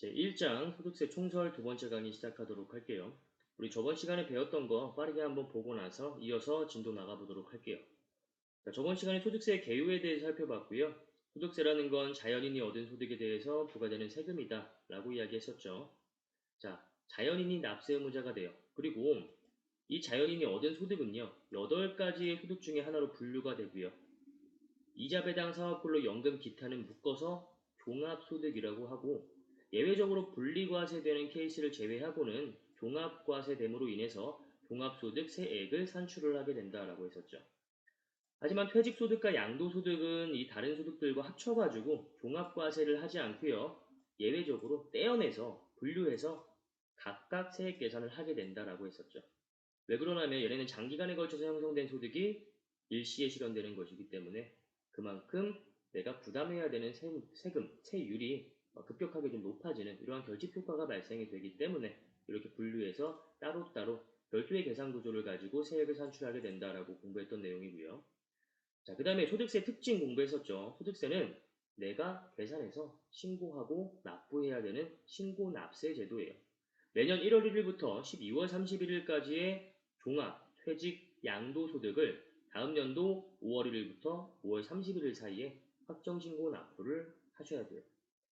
제1장 소득세 총설 두 번째 강의 시작하도록 할게요. 우리 저번 시간에 배웠던 거 빠르게 한번 보고 나서 이어서 진도 나가보도록 할게요. 저번 시간에 소득세 개요에 대해서 살펴봤고요. 소득세라는 건 자연인이 얻은 소득에 대해서 부과되는 세금이다 라고 이야기했었죠. 자연인이 납세 의무자가 돼요. 그리고 이 자연인이 얻은 소득은요, 8가지의 소득 중에 하나로 분류가 되고요. 이자 배당 사업권로 연금 기타는 묶어서 종합소득이라고 하고, 예외적으로 분리과세되는 케이스를 제외하고는 종합과세됨으로 인해서 종합소득 세액을 산출을 하게 된다라고 했었죠. 하지만 퇴직소득과 양도소득은 이 다른 소득들과 합쳐가지고 종합과세를 하지 않고요. 예외적으로 떼어내서 분류해서 각각 세액 계산을 하게 된다라고 했었죠. 왜 그러냐면 얘네는 장기간에 걸쳐서 형성된 소득이 일시에 실현되는 것이기 때문에 그만큼 내가 부담해야 되는 세금, 세율이 급격하게 좀 높아지는 이러한 결집 효과가 발생이 되기 때문에 이렇게 분류해서 따로따로 별도의 계산 구조를 가지고 세액을 산출하게 된다라고 공부했던 내용이고요. 그 다음에 소득세 특징 공부했었죠. 소득세는 내가 계산해서 신고하고 납부해야 되는 신고납세 제도예요. 매년 1월 1일부터 12월 31일까지의 종합, 퇴직, 양도소득을 다음 연도 5월 1일부터 5월 31일 사이에 확정신고 납부를 하셔야 돼요.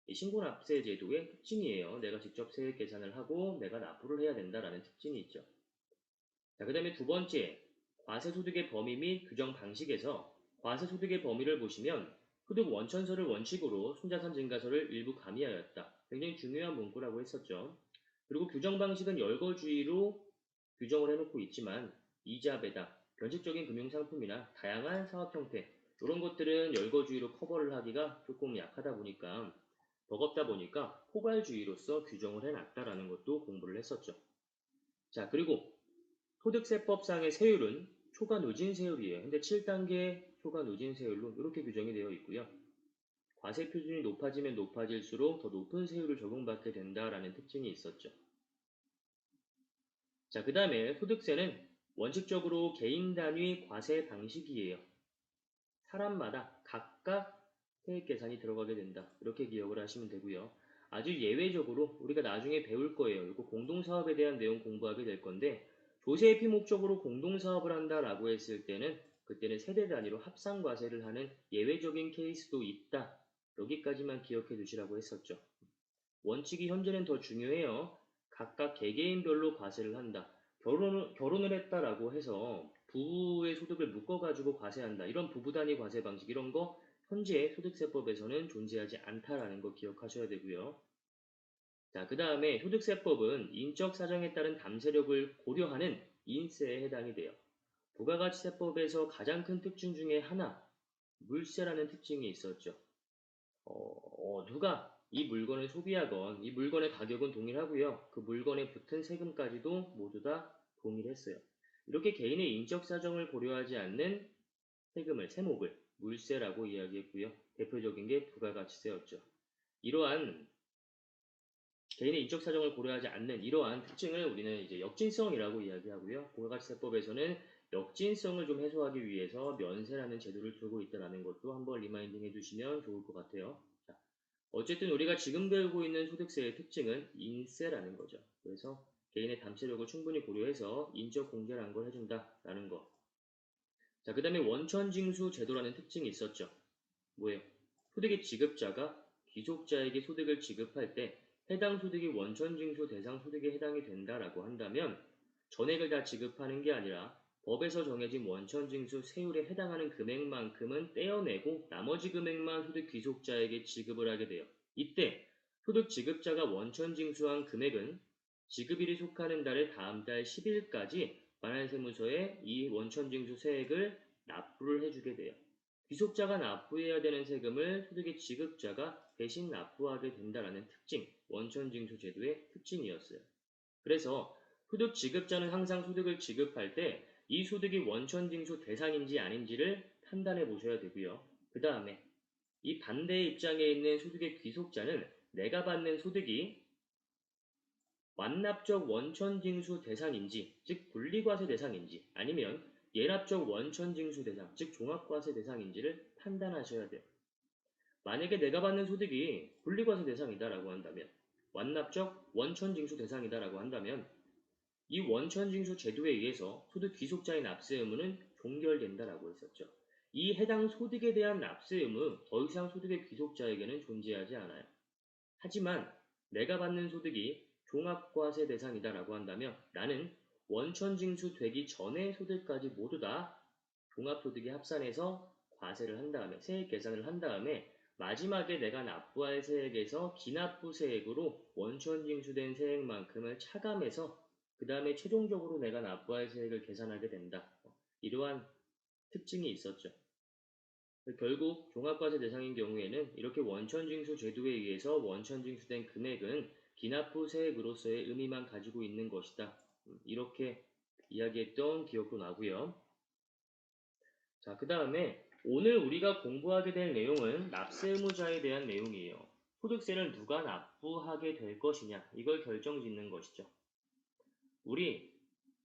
이 신고납세 제도의 특징이에요. 내가 직접 세액 계산을 하고 내가 납부를 해야 된다라는 특징이 있죠. 그 다음에 두 번째, 과세소득의 범위 및 규정 방식에서 과세소득의 범위를 보시면 소득 원천서를 원칙으로 순자산 증가서를 일부 가미하였다. 굉장히 중요한 문구라고 했었죠. 그리고 규정 방식은 열거주의로 규정을 해놓고 있지만 이자 배당, 변칙적인 금융상품이나 다양한 사업 형태 이런 것들은 열거주의로 커버를 하기가 조금 약하다 보니까 버겁다 보니까 포괄주의로서 규정을 해놨다라는 것도 공부를 했었죠. 그리고 소득세법상의 세율은 초과 누진 세율이에요. 근데 7단계 초과 누진 세율로 이렇게 규정이 되어 있고요. 과세 표준이 높아지면 높아질수록 더 높은 세율을 적용받게 된다라는 특징이 있었죠. 그 다음에 소득세는 원칙적으로 개인 단위 과세 방식이에요. 사람마다 각각 세액 계산이 들어가게 된다. 이렇게 기억을 하시면 되고요. 아주 예외적으로 우리가 나중에 배울 거예요. 이거 공동사업에 대한 내용 공부하게 될 건데 조세회피 목적으로 공동사업을 한다라고 했을 때는 그때는 세대 단위로 합산과세를 하는 예외적인 케이스도 있다. 여기까지만 기억해 두시라고 했었죠. 원칙이 현재는 더 중요해요. 각각 개개인별로 과세를 한다. 결혼을 했다라고 해서 부부의 소득을 묶어가지고 과세한다. 이런 부부 단위 과세 방식 이런 거 현재 소득세법에서는 존재하지 않다라는 거 기억하셔야 되고요. 그 다음에 소득세법은 인적 사정에 따른 담세력을 고려하는 인세에 해당이 돼요. 부가가치세법에서 가장 큰 특징 중에 하나, 물세라는 특징이 있었죠. 누가 이 물건을 소비하건 이 물건의 가격은 동일하고요. 그 물건에 붙은 세금까지도 모두 다 동일했어요. 이렇게 개인의 인적 사정을 고려하지 않는 세금을, 세목을 물세라고 이야기했고요. 대표적인 게 부가가치세였죠. 이러한 개인의 인적 사정을 고려하지 않는 이러한 특징을 우리는 이제 역진성이라고 이야기하고요. 부가가치세법에서는 역진성을 좀 해소하기 위해서 면세라는 제도를 두고 있다는 것도 한번 리마인딩 해주시면 좋을 것 같아요. 어쨌든 우리가 지금 배우고 있는 소득세의 특징은 인세라는 거죠. 그래서 개인의 담세력을 충분히 고려해서 인적 공제라는 걸 해준다라는 거. 그 다음에 원천징수 제도라는 특징이 있었죠. 뭐예요? 소득의 지급자가 귀속자에게 소득을 지급할 때 해당 소득이 원천징수 대상 소득에 해당이 된다라고 한다면 전액을 다 지급하는 게 아니라 법에서 정해진 원천징수 세율에 해당하는 금액만큼은 떼어내고 나머지 금액만 소득 귀속자에게 지급을 하게 돼요. 이때 소득 지급자가 원천징수한 금액은 지급일이 속하는 달의 다음 달 10일까지 관할세무서에 이 원천징수 세액을 납부를 해주게 돼요. 귀속자가 납부해야 되는 세금을 소득의 지급자가 대신 납부하게 된다는 특징, 원천징수 제도의 특징이었어요. 그래서 소득 지급자는 항상 소득을 지급할 때 이 소득이 원천징수 대상인지 아닌지를 판단해 보셔야 되고요. 그 다음에 이 반대의 입장에 있는 소득의 귀속자는 내가 받는 소득이 완납적 원천징수 대상인지, 즉 분리과세 대상인지 아니면 예납적 원천징수 대상, 즉 종합과세 대상인지를 판단하셔야 돼요. 만약에 내가 받는 소득이 분리과세 대상이다라고 한다면 완납적 원천징수 대상이다라고 한다면 이 원천징수 제도에 의해서 소득 귀속자의 납세 의무는 종결된다라고 했었죠. 이 해당 소득에 대한 납세 의무 더 이상 소득의 귀속자에게는 존재하지 않아요. 하지만 내가 받는 소득이 종합과세 대상이다라고 한다면 나는 원천징수 되기 전의 소득까지 모두 다 종합소득에 합산해서 과세를 한 다음에 세액 계산을 한 다음에 마지막에 내가 납부할 세액에서 기납부 세액으로 원천징수된 세액만큼을 차감해서 그 다음에 최종적으로 내가 납부할 세액을 계산하게 된다. 이러한 특징이 있었죠. 결국 종합과세 대상인 경우에는 이렇게 원천징수 제도에 의해서 원천징수된 금액은 기납부 세액으로서의 의미만 가지고 있는 것이다. 이렇게 이야기했던 기억도 나고요. 자, 그 다음에 오늘 우리가 공부하게 될 내용은 납세 의무자에 대한 내용이에요. 소득세를 누가 납부하게 될 것이냐, 이걸 결정짓는 것이죠. 우리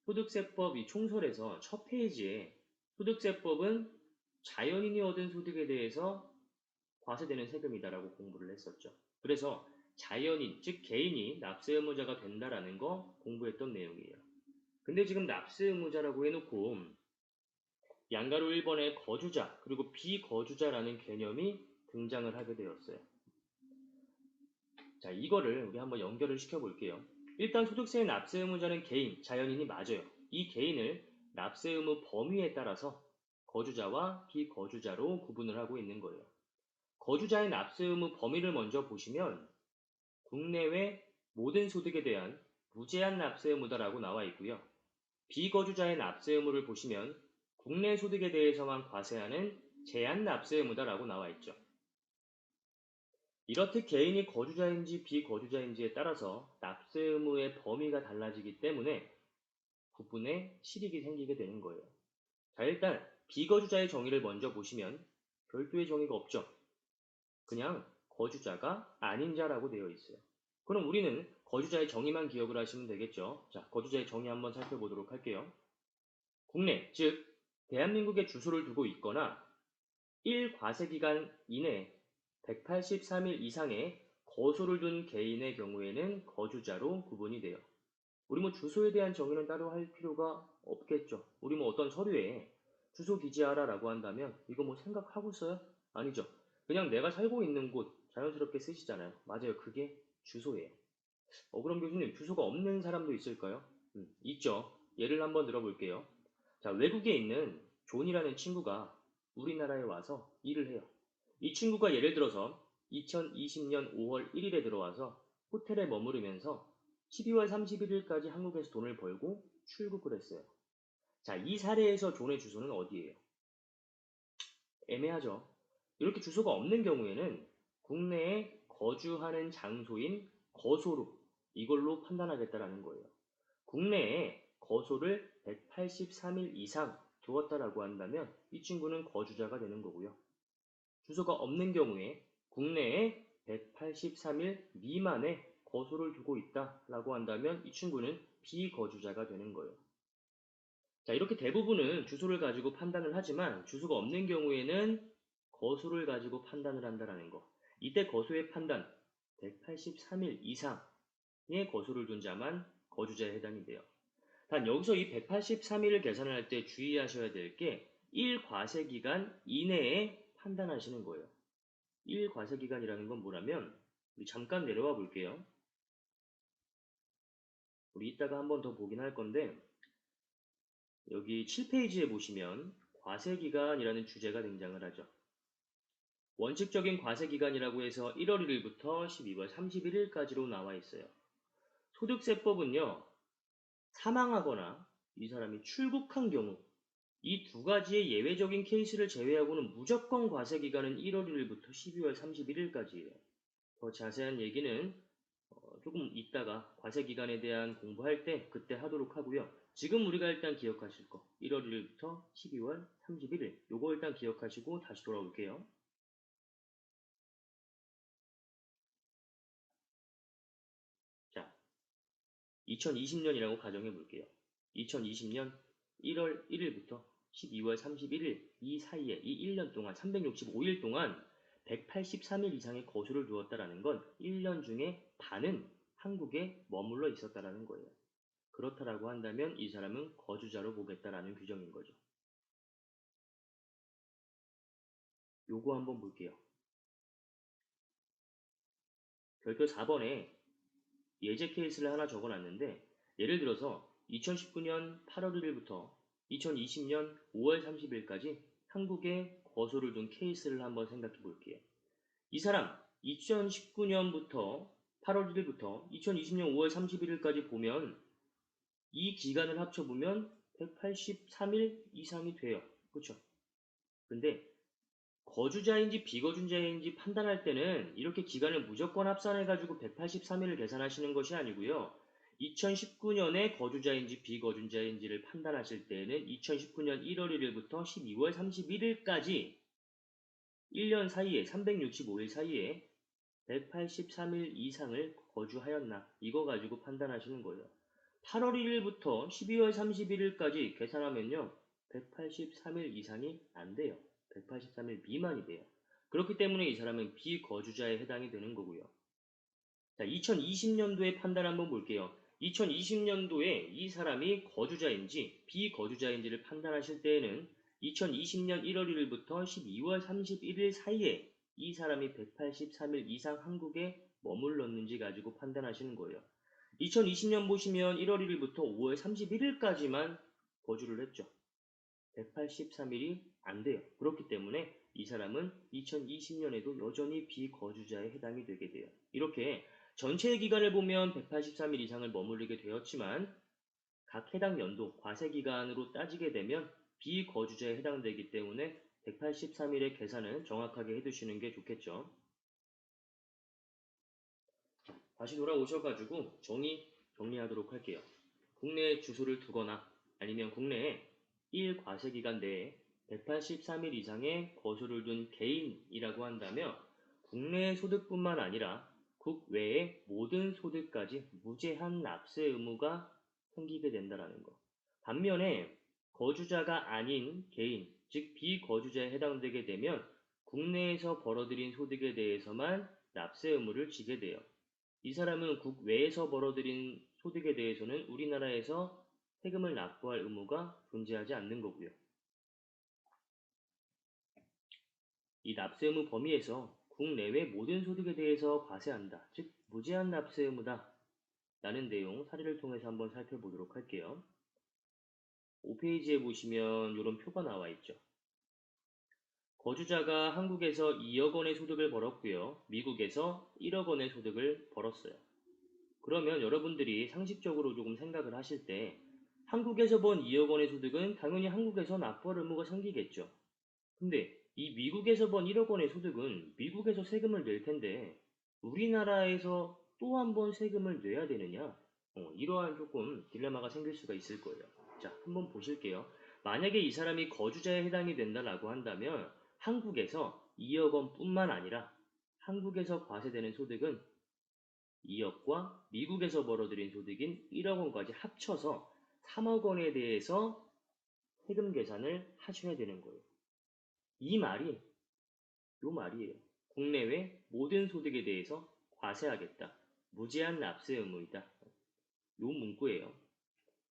소득세법 이 총설에서 첫 페이지에 소득세법은 자연인이 얻은 소득에 대해서 과세되는 세금이다라고 공부를 했었죠. 그래서 자연인, 즉 개인이 납세 의무자가 된다라는 거 공부했던 내용이에요. 근데 지금 납세 의무자라고 해놓고 양가로 1번에 거주자 그리고 비거주자라는 개념이 등장을 하게 되었어요. 자, 이거를 우리 한번 연결을 시켜볼게요. 일단 소득세의 납세 의무자는 개인, 자연인이 맞아요. 이 개인을 납세 의무 범위에 따라서 거주자와 비거주자로 구분을 하고 있는 거예요. 거주자의 납세 의무 범위를 먼저 보시면 국내외 모든 소득에 대한 무제한 납세 의무다라고 나와 있고요. 비거주자의 납세 의무를 보시면 국내 소득에 대해서만 과세하는 제한 납세 의무다라고 나와 있죠. 이렇듯 개인이 거주자인지 비거주자인지에 따라서 납세 의무의 범위가 달라지기 때문에 구분에 실익이 생기게 되는 거예요. 자, 일단 비거주자의 정의를 먼저 보시면 별도의 정의가 없죠. 그냥 거주자가 아닌 자라고 되어 있어요. 그럼 우리는 거주자의 정의만 기억을 하시면 되겠죠. 자, 거주자의 정의 한번 살펴보도록 할게요. 국내, 즉 대한민국에 주소를 두고 있거나 1과세기간 이내 183일 이상의 거소를 둔 개인의 경우에는 거주자로 구분이 돼요. 우리 뭐 주소에 대한 정의는 따로 할 필요가 없겠죠. 우리 뭐 어떤 서류에 주소 기재하라 라고 한다면 이거 뭐 생각하고 써요? 아니죠. 그냥 내가 살고 있는 곳 자연스럽게 쓰시잖아요. 맞아요. 그게 주소예요. 그럼 교수님 주소가 없는 사람도 있을까요? 있죠. 예를 한번 들어볼게요. 자, 외국에 있는 존이라는 친구가 우리나라에 와서 일을 해요. 이 친구가 예를 들어서 2020년 5월 1일에 들어와서 호텔에 머무르면서 12월 31일까지 한국에서 돈을 벌고 출국을 했어요. 자, 이 사례에서 존의 주소는 어디예요? 애매하죠. 이렇게 주소가 없는 경우에는 국내에 거주하는 장소인 거소로 이걸로 판단하겠다라는 거예요. 국내에 거소를 183일 이상 두었다라고 한다면 이 친구는 거주자가 되는 거고요. 주소가 없는 경우에 국내에 183일 미만의 거소를 두고 있다라고 한다면 이 친구는 비거주자가 되는 거예요. 자, 이렇게 대부분은 주소를 가지고 판단을 하지만 주소가 없는 경우에는 거소를 가지고 판단을 한다라는 거. 이때 거소의 판단 183일 이상의 거소를 둔 자만 거주자에 해당이 돼요. 단 여기서 이 183일을 계산을 할 때 주의하셔야 될 게 1과세기간 이내에 판단하시는 거예요. 1과세기간이라는 건 뭐냐면 우리 잠깐 내려와 볼게요. 우리 이따가 한번 더 보긴 할 건데 여기 7페이지에 보시면 과세기간이라는 주제가 등장을 하죠. 원칙적인 과세기간이라고 해서 1월 1일부터 12월 31일까지로 나와 있어요. 소득세법은요, 사망하거나 이 사람이 출국한 경우 이 두 가지의 예외적인 케이스를 제외하고는 무조건 과세기간은 1월 1일부터 12월 31일까지예요. 더 자세한 얘기는 조금 이따가 과세기간에 대한 공부할 때 그때 하도록 하고요. 지금 우리가 일단 기억하실 거 1월 1일부터 12월 31일 요거 일단 기억하시고 다시 돌아올게요. 자, 2020년이라고 가정해 볼게요. 2020년 1월 1일부터 12월 31일 이 사이에 이 1년 동안 365일 동안 183일 이상의 거수를 두었다라는 건 1년 중에 반은 한국에 머물러 있었다라는 거예요. 그렇다라고 한다면 이 사람은 거주자로 보겠다라는 규정인 거죠. 요거 한번 볼게요. 별표 4번에 예제 케이스를 하나 적어놨는데 예를 들어서 2019년 8월 1일부터 2020년 5월 30일까지 한국에 거소를 둔 케이스를 한번 생각해 볼게요. 이 사람 2019년부터 8월 1일부터 2020년 5월 31일까지 보면 이 기간을 합쳐보면 183일 이상이 돼요. 그렇죠? 근데 거주자인지 비거주자인지 판단할 때는 이렇게 기간을 무조건 합산해가지고 183일을 계산하시는 것이 아니고요. 2019년에 거주자인지 비거주자인지를 판단하실 때는 2019년 1월 1일부터 12월 31일까지 1년 사이에 365일 사이에 183일 이상을 거주하였나 이거 가지고 판단하시는 거예요. 8월 1일부터 12월 31일까지 계산하면요. 183일 이상이 안 돼요. 183일 미만이 돼요. 그렇기 때문에 이 사람은 비거주자에 해당이 되는 거고요. 자, 2020년도에 판단 한번 볼게요. 2020년도에 이 사람이 거주자인지 비거주자인지를 판단하실 때에는 2020년 1월 1일부터 12월 31일 사이에 이 사람이 183일 이상 한국에 머물렀는지 가지고 판단하시는 거예요. 2020년 보시면 1월 1일부터 5월 31일까지만 거주를 했죠. 183일이 안 돼요. 그렇기 때문에 이 사람은 2020년에도 여전히 비거주자에 해당이 되게 돼요. 이렇게 전체 기간을 보면 183일 이상을 머무르게 되었지만 각 해당 연도 과세 기간으로 따지게 되면 비거주자에 해당되기 때문에 183일의 계산은 정확하게 해두시는 게 좋겠죠. 다시 돌아오셔가지고 정리하도록 할게요. 국내에 주소를 두거나 아니면 국내에 1 과세기간 내에 183일 이상의 거소를 둔 개인이라고 한다면 국내 소득뿐만 아니라 국외의 모든 소득까지 무제한 납세 의무가 생기게 된다는 거. 반면에 거주자가 아닌 개인, 즉 비거주자에 해당되게 되면 국내에서 벌어들인 소득에 대해서만 납세 의무를 지게 돼요. 이 사람은 국외에서 벌어들인 소득에 대해서는 우리나라에서 세금을 납부할 의무가 존재하지 않는 거고요. 이 납세 의무 범위에서 국내외 모든 소득에 대해서 과세한다. 즉 무제한 납세 의무다. 라는 내용 사례를 통해서 한번 살펴보도록 할게요. 5페이지에 보시면 이런 표가 나와 있죠. 거주자가 한국에서 2억 원의 소득을 벌었고요. 미국에서 1억 원의 소득을 벌었어요. 그러면 여러분들이 상식적으로 조금 생각을 하실 때 한국에서 번 2억 원의 소득은 당연히 한국에서 납부할 의무가 생기겠죠. 근데 이 미국에서 번 1억 원의 소득은 미국에서 세금을 낼 텐데 우리나라에서 또 한 번 세금을 내야 되느냐? 이러한 조금 딜레마가 생길 수가 있을 거예요. 자, 한번 보실게요. 만약에 이 사람이 거주자에 해당이 된다라고 한다면 한국에서 2억 원뿐만 아니라 한국에서 과세되는 소득은 2억과 미국에서 벌어들인 소득인 1억 원까지 합쳐서 3억 원에 대해서 세금 계산을 하셔야 되는 거예요. 이 말이 요 말이에요. 국내외 모든 소득에 대해서 과세하겠다. 무제한 납세 의무이다. 요 문구예요.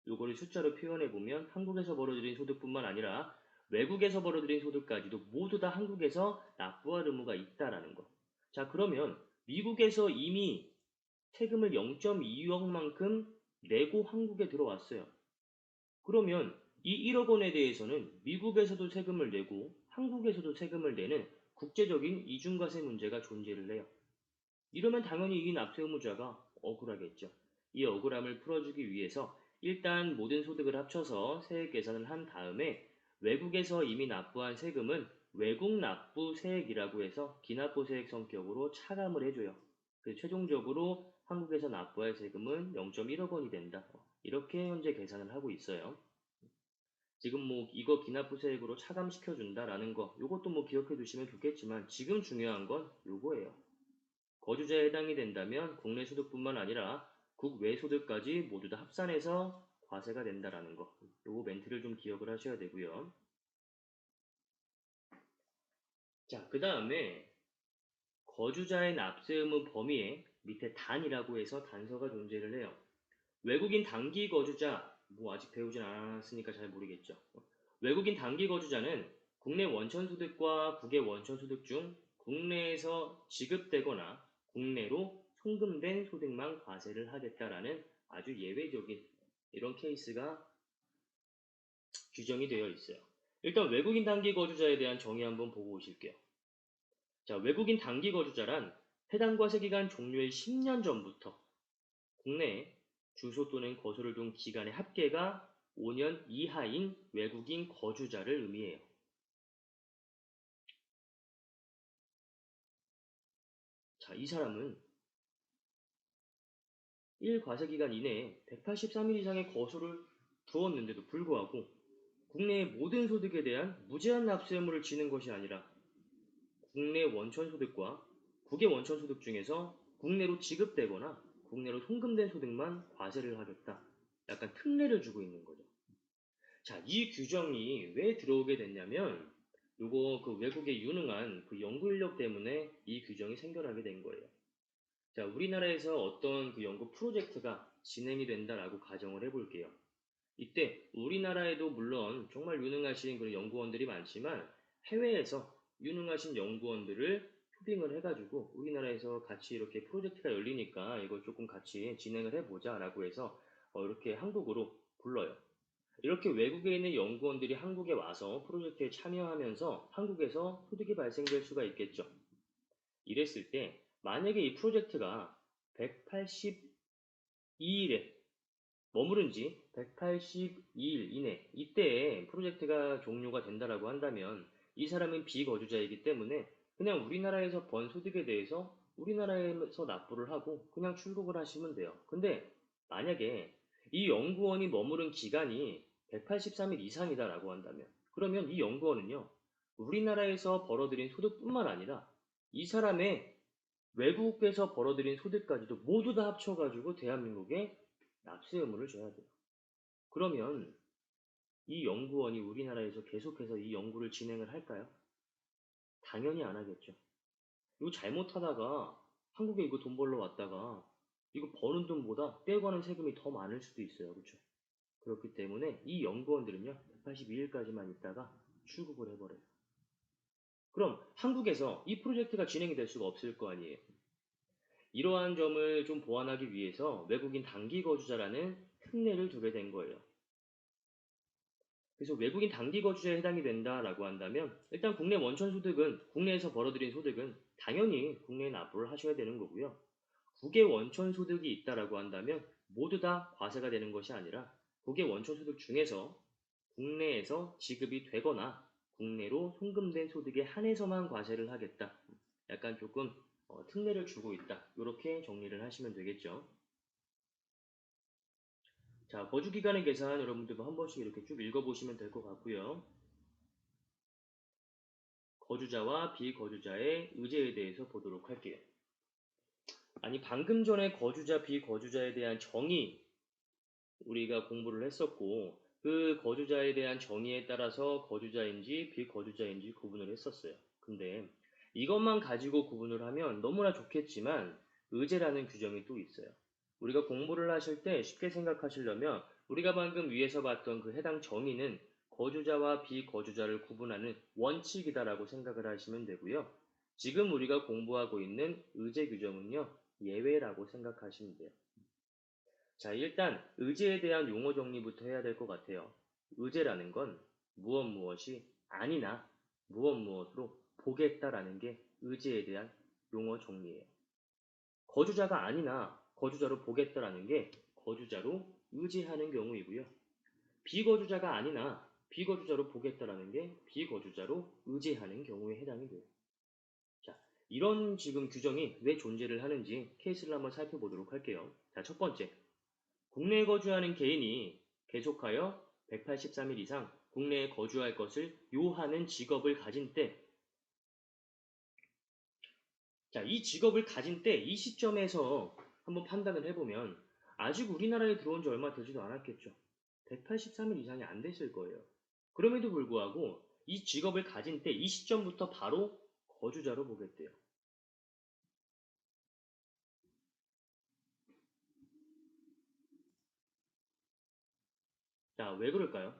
요거를 숫자로 표현해 보면 한국에서 벌어들인 소득뿐만 아니라 외국에서 벌어들인 소득까지도 모두 다 한국에서 납부할 의무가 있다라는 거. 자, 그러면 미국에서 이미 세금을 0.2억만큼 내고 한국에 들어왔어요. 그러면 이 1억 원에 대해서는 미국에서도 세금을 내고 한국에서도 세금을 내는 국제적인 이중과세 문제가 존재를 해요. 이러면 당연히 이 납세 의무자가 억울하겠죠. 이 억울함을 풀어주기 위해서 일단 모든 소득을 합쳐서 세액 계산을 한 다음에 외국에서 이미 납부한 세금은 외국 납부 세액이라고 해서 기납부 세액 성격으로 차감을 해줘요. 최종적으로 한국에서 납부할 세금은 0.1억 원이 된다. 이렇게 현재 계산을 하고 있어요. 지금 뭐 이거 기납부 세액으로 차감시켜준다라는 거 요것도 뭐 기억해 두시면 좋겠지만 지금 중요한 건 요거예요. 거주자에 해당이 된다면 국내 소득뿐만 아니라 국외 소득까지 모두 다 합산해서 과세가 된다라는 거. 요거 멘트를 좀 기억을 하셔야 되고요. 자, 그 다음에 거주자의 납세 의무 범위에 밑에 단이라고 해서 단서가 존재를 해요. 외국인 단기 거주자, 뭐 아직 배우진 않았으니까 잘 모르겠죠. 외국인 단기 거주자는 국내 원천 소득과 국외 원천 소득 중 국내에서 지급되거나 국내로 송금된 소득만 과세를 하겠다라는 아주 예외적인 이런 케이스가 규정이 되어 있어요. 일단 외국인 단기 거주자에 대한 정의 한번 보고 오실게요. 자, 외국인 단기 거주자란 해당 과세기간 종료의 10년 전부터 국내에 주소 또는 거소를 둔 기간의 합계가 5년 이하인 외국인 거주자를 의미해요. 자, 이 사람은 1과세기간 이내에 183일 이상의 거소를 두었는데도 불구하고 국내의 모든 소득에 대한 무제한 납세 의무를 지는 것이 아니라 국내 원천 소득과 국외 원천 소득 중에서 국내로 지급되거나 국내로 송금된 소득만 과세를 하겠다. 약간 특례를 주고 있는 거죠. 자, 이 규정이 왜 들어오게 됐냐면 요거 그 외국의 유능한 그 연구 인력 때문에 이 규정이 생겨나게 된 거예요. 자, 우리나라에서 어떤 그 연구 프로젝트가 진행이 된다라고 가정을 해볼게요. 이때 우리나라에도 물론 정말 유능하신 그런 연구원들이 많지만 해외에서 유능하신 연구원들을 초빙을 해가지고 우리나라에서 같이 이렇게 프로젝트가 열리니까 이걸 조금 같이 진행을 해보자라고 해서 이렇게 한국으로 불러요. 이렇게 외국에 있는 연구원들이 한국에 와서 프로젝트에 참여하면서 한국에서 소득이 발생될 수가 있겠죠. 이랬을 때 만약에 이 프로젝트가 182일에 머무른 지 182일 이내 이때에 프로젝트가 종료가 된다라고 한다면 이 사람은 비거주자이기 때문에 그냥 우리나라에서 번 소득에 대해서 우리나라에서 납부를 하고 그냥 출국을 하시면 돼요. 근데 만약에 이 연구원이 머무른 기간이 183일 이상이다라고 한다면 그러면 이 연구원은요 우리나라에서 벌어들인 소득뿐만 아니라 이 사람의 외국에서 벌어들인 소득까지도 모두 다 합쳐가지고 대한민국에 납세 의무를 져야 돼요. 그러면 이 연구원이 우리나라에서 계속해서 이 연구를 진행을 할까요? 당연히 안 하겠죠. 이거 잘못하다가 한국에 이거 돈 벌러 왔다가 이거 버는 돈보다 떼고 가는 세금이 더 많을 수도 있어요. 그렇죠? 그렇기 때문에 이 연구원들은요 182일까지만 있다가 출국을 해버려요. 그럼 한국에서 이 프로젝트가 진행이 될 수가 없을 거 아니에요. 이러한 점을 좀 보완하기 위해서 외국인 단기 거주자라는 특례를 두게 된 거예요. 그래서 외국인 단기 거주자에 해당이 된다라고 한다면 일단 국내 원천 소득은 국내에서 벌어들인 소득은 당연히 국내에 납부를 하셔야 되는 거고요. 국외 원천 소득이 있다라고 한다면 모두 다 과세가 되는 것이 아니라 국외 원천 소득 중에서 국내에서 지급이 되거나 국내로 송금된 소득에 한해서만 과세를 하겠다. 약간 조금 특례를 주고 있다. 이렇게 정리를 하시면 되겠죠. 자, 거주기간의 계산 여러분들도 한 번씩 이렇게 쭉 읽어보시면 될 것 같고요. 거주자와 비거주자의 의제에 대해서 보도록 할게요. 아니, 방금 전에 거주자, 비거주자에 대한 정의 우리가 공부를 했었고, 그 거주자에 대한 정의에 따라서 거주자인지 비거주자인지 구분을 했었어요. 근데 이것만 가지고 구분을 하면 너무나 좋겠지만, 의제라는 규정이 또 있어요. 우리가 공부를 하실 때 쉽게 생각하시려면, 우리가 방금 위에서 봤던 그 해당 정의는 거주자와 비거주자를 구분하는 원칙이다라고 생각을 하시면 되고요. 지금 우리가 공부하고 있는 의제 규정은요, 예외라고 생각하시면 돼요. 자, 일단 의제에 대한 용어 정리부터 해야 될 것 같아요. 의제라는 건 무엇이 아니나 무엇으로 보겠다라는 게 의제에 대한 용어 정리예요. 거주자가 아니나 거주자로 보겠다라는 게 거주자로 의지하는 경우이고요. 비거주자가 아니나 비거주자로 보겠다라는 게 비거주자로 의지하는 경우에 해당이 돼요. 자, 이런 지금 규정이 왜 존재를 하는지 케이스를 한번 살펴보도록 할게요. 자, 첫 번째. 국내에 거주하는 개인이 계속하여 183일 이상 국내에 거주할 것을 요하는 직업을 가진 때, 자, 이 직업을 가진 때 이 시점에서 한번 판단을 해보면 아직 우리나라에 들어온 지 얼마 되지도 않았겠죠. 183일 이상이 안 됐을 거예요. 그럼에도 불구하고 이 직업을 가진 때 이 시점부터 바로 거주자로 보겠대요. 왜 그럴까요?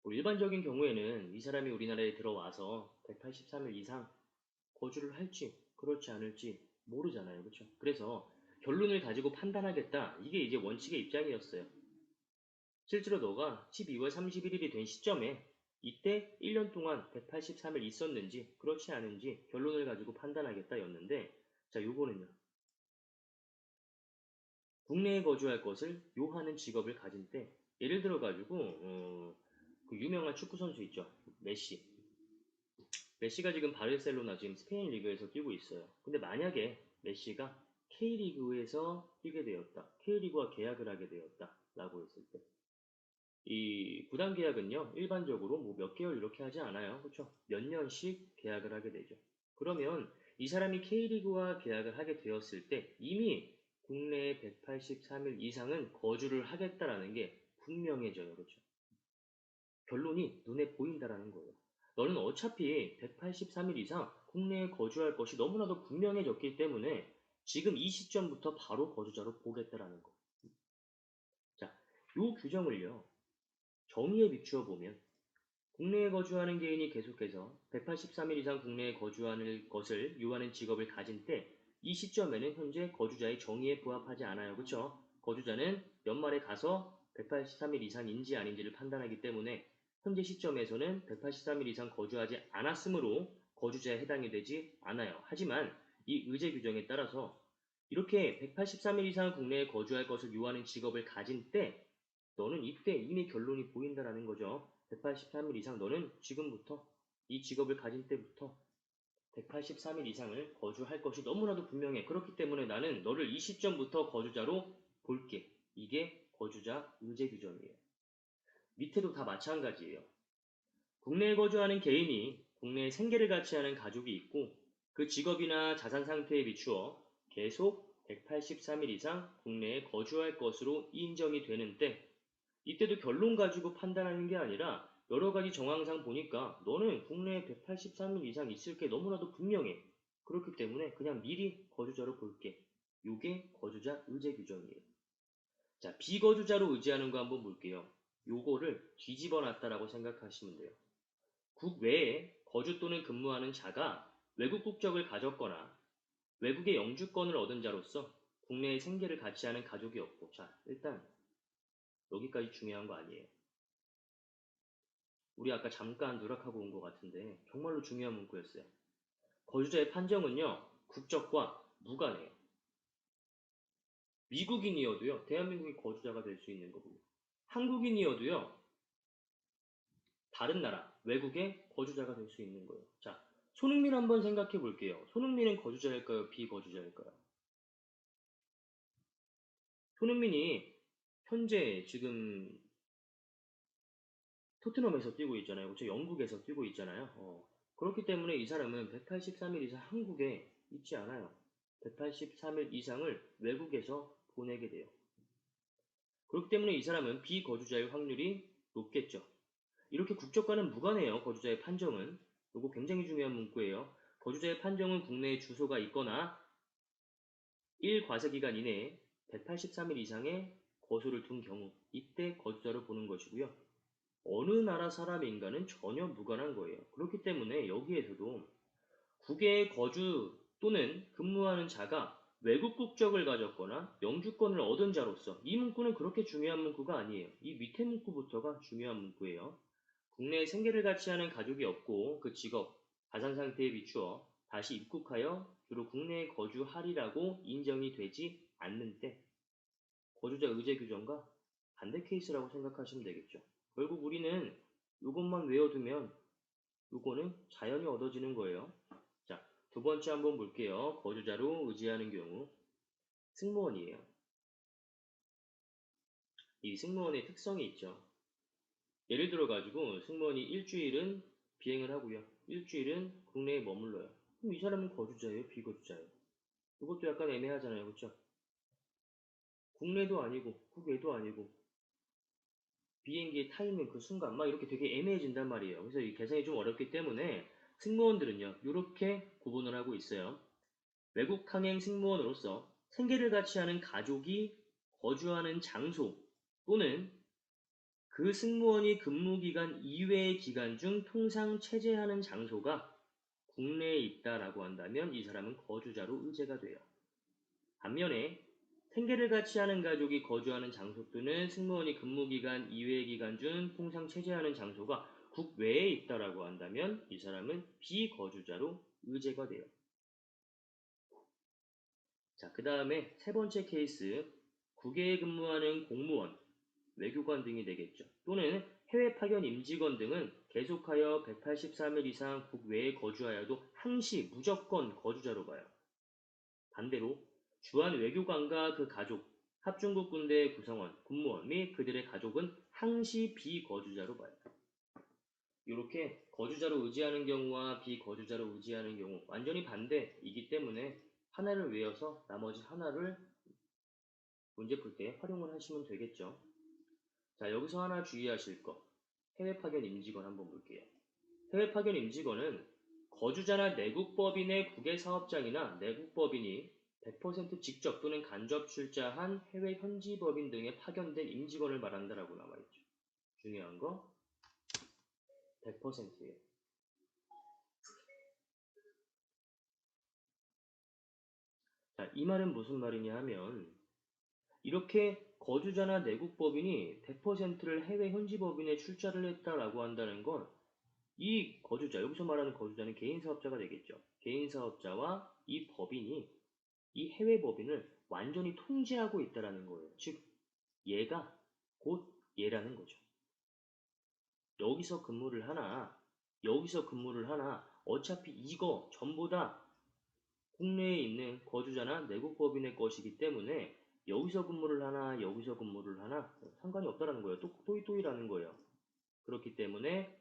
뭐 일반적인 경우에는 이 사람이 우리나라에 들어와서 183일 이상 거주를 할지 그렇지 않을지 모르잖아요. 그렇죠? 그래서 결론을 가지고 판단하겠다. 이게 이제 원칙의 입장이었어요. 실제로 너가 12월 31일이 된 시점에 이때 1년 동안 183일 있었는지 그렇지 않은지 결론을 가지고 판단하겠다였는데, 자, 요거는요. 국내에 거주할 것을 요하는 직업을 가진 때, 예를 들어 가지고 그 유명한 축구 선수 있죠. 메시. 메시가 지금 바르셀로나 지금 스페인 리그에서 뛰고 있어요. 근데 만약에 메시가 K리그에서 뛰게 되었다. K리그와 계약을 하게 되었다. 라고 했을 때, 이 구단 계약은요, 일반적으로 뭐 몇 개월 이렇게 하지 않아요. 그렇죠? 몇 년씩 계약을 하게 되죠. 그러면 이 사람이 K리그와 계약을 하게 되었을 때 이미 국내에 183일 이상은 거주를 하겠다라는 게 분명해져요. 그렇죠? 결론이 눈에 보인다라는 거예요. 너는 어차피 183일 이상 국내에 거주할 것이 너무나도 분명해졌기 때문에 지금 이 시점부터 바로 거주자로 보겠다라는 거. 자, 요 규정을요, 정의에 비추어 보면 국내에 거주하는 개인이 계속해서 183일 이상 국내에 거주하는 것을 요하는 직업을 가진 때 이 시점에는 현재 거주자의 정의에 부합하지 않아요. 그렇죠? 거주자는 연말에 가서 183일 이상인지 아닌지를 판단하기 때문에 현재 시점에서는 183일 이상 거주하지 않았으므로 거주자에 해당이 되지 않아요. 하지만 이 의제 규정에 따라서 이렇게 183일 이상 국내에 거주할 것을 요하는 직업을 가진 때 너는 이때 이미 결론이 보인다라는 거죠. 183일 이상 너는 지금부터 이 직업을 가진 때부터 183일 이상을 거주할 것이 너무나도 분명해. 그렇기 때문에 나는 너를 이 시점부터 거주자로 볼게. 이게 거주자 의제 규정이에요. 밑에도 다 마찬가지예요. 국내에 거주하는 개인이 국내에 생계를 같이 하는 가족이 있고 그 직업이나 자산 상태에 비추어 계속 183일 이상 국내에 거주할 것으로 인정이 되는 때, 이때도 결론 가지고 판단하는 게 아니라 여러 가지 정황상 보니까 너는 국내에 183일 이상 있을 게 너무나도 분명해. 그렇기 때문에 그냥 미리 거주자로 볼게. 요게 거주자 의제 규정이에요. 자, 비거주자로 의지하는 거 한번 볼게요. 요거를 뒤집어 놨다라고 생각하시면 돼요. 국외에 거주 또는 근무하는 자가 외국 국적을 가졌거나 외국의 영주권을 얻은 자로서 국내에 생계를 같이 하는 가족이 없고, 자, 일단 여기까지 중요한 거 아니에요. 우리 아까 잠깐 누락하고 온 것 같은데 정말로 중요한 문구였어요. 거주자의 판정은요, 국적과 무관해요. 미국인이어도요, 대한민국의 거주자가 될 수 있는 거고요. 한국인이어도요, 다른 나라, 외국의 거주자가 될 수 있는 거예요. 자, 손흥민 한번 생각해 볼게요. 손흥민은 거주자일까요? 비거주자일까요? 손흥민이 현재 지금 토트넘에서 뛰고 있잖아요. 그렇죠? 영국에서 뛰고 있잖아요. 그렇기 때문에 이 사람은 183일 이상 한국에 있지 않아요. 183일 이상을 외국에서 보내게 돼요. 그렇기 때문에 이 사람은 비거주자일 확률이 높겠죠. 이렇게 국적과는 무관해요. 거주자의 판정은. 이거 굉장히 중요한 문구예요. 거주자의 판정은 국내에 주소가 있거나 1과세기간 이내에 183일 이상의 거소를 둔 경우, 이때 거주자로 보는 것이고요. 어느 나라 사람인가는 전혀 무관한 거예요. 그렇기 때문에 여기에서도 국외에 거주 또는 근무하는 자가 외국 국적을 가졌거나 영주권을 얻은 자로서, 이 문구는 그렇게 중요한 문구가 아니에요. 이 밑에 문구부터가 중요한 문구예요. 국내에 생계를 같이 하는 가족이 없고 그 직업, 가산 상태에 비추어 다시 입국하여 주로 국내에 거주하리라고 인정이 되지 않는 때, 거주자 의제 규정과 반대 케이스라고 생각하시면 되겠죠. 결국 우리는 이것만 외워두면 요거는 자연히 얻어지는 거예요. 자, 두 번째 한번 볼게요. 거주자로 의지하는 경우 승무원이에요. 이 승무원의 특성이 있죠. 예를 들어 가지고 승무원이 일주일은 비행을 하고요. 일주일은 국내에 머물러요. 그럼 이 사람은 거주자예요? 비거주자예요? 이것도 약간 애매하잖아요. 그렇죠? 국내도 아니고 국외도 아니고 비행기에 타 있는 그 순간 막 이렇게 되게 애매해진단 말이에요. 그래서 이 계산이 좀 어렵기 때문에 승무원들은요, 이렇게 구분을 하고 있어요. 외국 항행 승무원으로서 생계를 같이 하는 가족이 거주하는 장소, 또는 그 승무원이 근무기간 이외의 기간 중 통상 체재하는 장소가 국내에 있다라고 한다면 이 사람은 거주자로 의제가 돼요. 반면에 생계를 같이 하는 가족이 거주하는 장소 또는 승무원이 근무기간 이외의 기간 중 통상 체재하는 장소가 국외에 있다라고 한다면 이 사람은 비거주자로 의제가 돼요. 자, 그 다음에 세 번째 케이스, 국외에 근무하는 공무원, 외교관 등이 되겠죠. 또는 해외 파견 임직원 등은 계속하여 183일 이상 국외에 거주하여도 항시 무조건 거주자로 봐요. 반대로 주한 외교관과 그 가족, 합중국 군대 구성원, 군무원 및 그들의 가족은 항시 비거주자로 봐요. 이렇게 거주자로 의지하는 경우와 비거주자로 의지하는 경우 완전히 반대이기 때문에 하나를 외워서 나머지 하나를 문제 풀 때 활용을 하시면 되겠죠. 자, 여기서 하나 주의하실 거. 해외 파견 임직원 한번 볼게요. 해외 파견 임직원은 거주자나 내국법인의 국외 사업장이나 내국법인이 100% 직접 또는 간접 출자한 해외 현지 법인 등에 파견된 임직원을 말한다라고 나와있죠. 중요한 거 100%예요. 자, 이 말은 무슨 말이냐 하면 이렇게 거주자나 내국법인이 100%를 해외 현지 법인에 출자를 했다라고 한다는 건 이 거주자, 여기서 말하는 거주자는 개인 사업자가 되겠죠. 개인 사업자와 이 법인이 이 해외 법인을 완전히 통제하고 있다라는 거예요. 즉, 얘가 곧 얘라는 거죠. 여기서 근무를 하나, 여기서 근무를 하나, 어차피 이거 전부 다 국내에 있는 거주자나 내국 법인의 것이기 때문에 여기서 근무를 하나, 여기서 근무를 하나 상관이 없다라는 거예요. 또이또이라는 거예요. 그렇기 때문에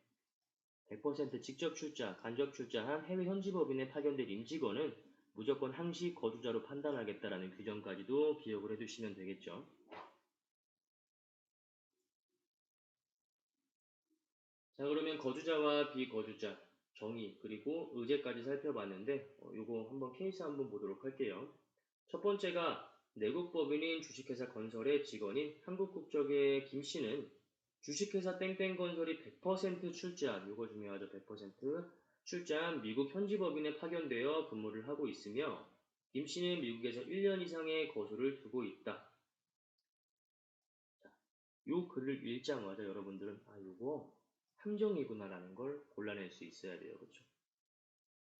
100% 직접 출자, 간접 출자한 해외 현지 법인에 파견된 임직원은 무조건 항시 거주자로 판단하겠다라는 규정까지도 기억을 해두시면 되겠죠. 자, 그러면 거주자와 비거주자, 정의, 그리고 의제까지 살펴봤는데 요거 한번 케이스 한번 보도록 할게요. 첫 번째가 내국법인인 주식회사 건설의 직원인 한국 국적의 김 씨는 주식회사 땡땡건설이 100% 출자한, 요거 중요하죠. 100% 출자한 미국 현지법인에 파견되어 근무를 하고 있으며 김 씨는 미국에서 1년 이상의 거주를 두고 있다. 자, 요 글을 읽자마자 여러분들은 요거 함정이구나라는 걸 골라낼 수 있어야 돼요. 그렇죠?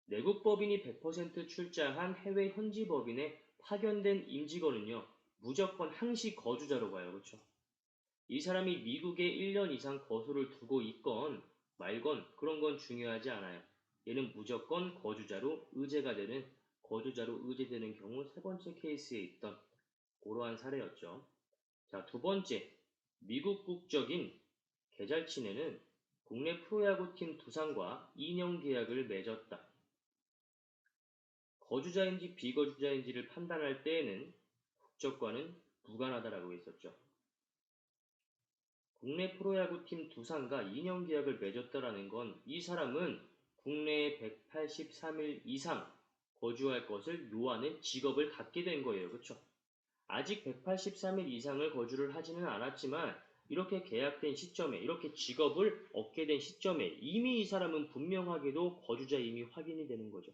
내국법인이 100% 출자한 해외 현지법인에 파견된 임직원은요, 무조건 항시 거주자로 봐요. 그렇죠? 이 사람이 미국에 1년 이상 거주를 두고 있건 말건 그런 건 중요하지 않아요. 얘는 무조건 거주자로 의제가 되는, 거주자로 의제되는 경우 세 번째 케이스에 있던 그러한 사례였죠. 자, 두 번째, 미국 국적인 계잘치네는 국내 프로야구팀 두산과 2년 계약을 맺었다. 거주자인지 비거주자인지를 판단할 때에는 국적과는 무관하다라고 했었죠. 국내 프로야구팀 두산과 2년 계약을 맺었다라는 건 이 사람은 국내에 183일 이상 거주할 것을 요하는 직업을 갖게 된 거예요. 그렇죠? 아직 183일 이상을 거주를 하지는 않았지만 이렇게 계약된 시점에, 이렇게 직업을 얻게 된 시점에 이미 이 사람은 분명하게도 거주자 이미 확인이 되는 거죠.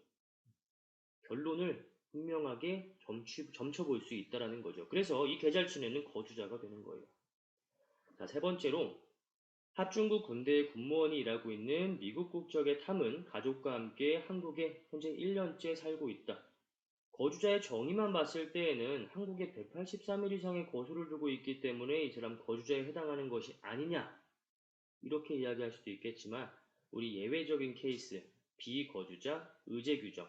결론을 분명하게 점쳐볼 수 있다는 거죠. 그래서 이 계절치내는 거주자가 되는 거예요. 자, 세 번째로 합중국 군대의 군무원이 일하고 있는 미국 국적의 탐은 가족과 함께 한국에 현재 1년째 살고 있다. 거주자의 정의만 봤을 때에는 한국에 183일 이상의 거주를 두고 있기 때문에 이 사람 거주자에 해당하는 것이 아니냐, 이렇게 이야기할 수도 있겠지만 우리 예외적인 케이스, 비거주자, 의제 규정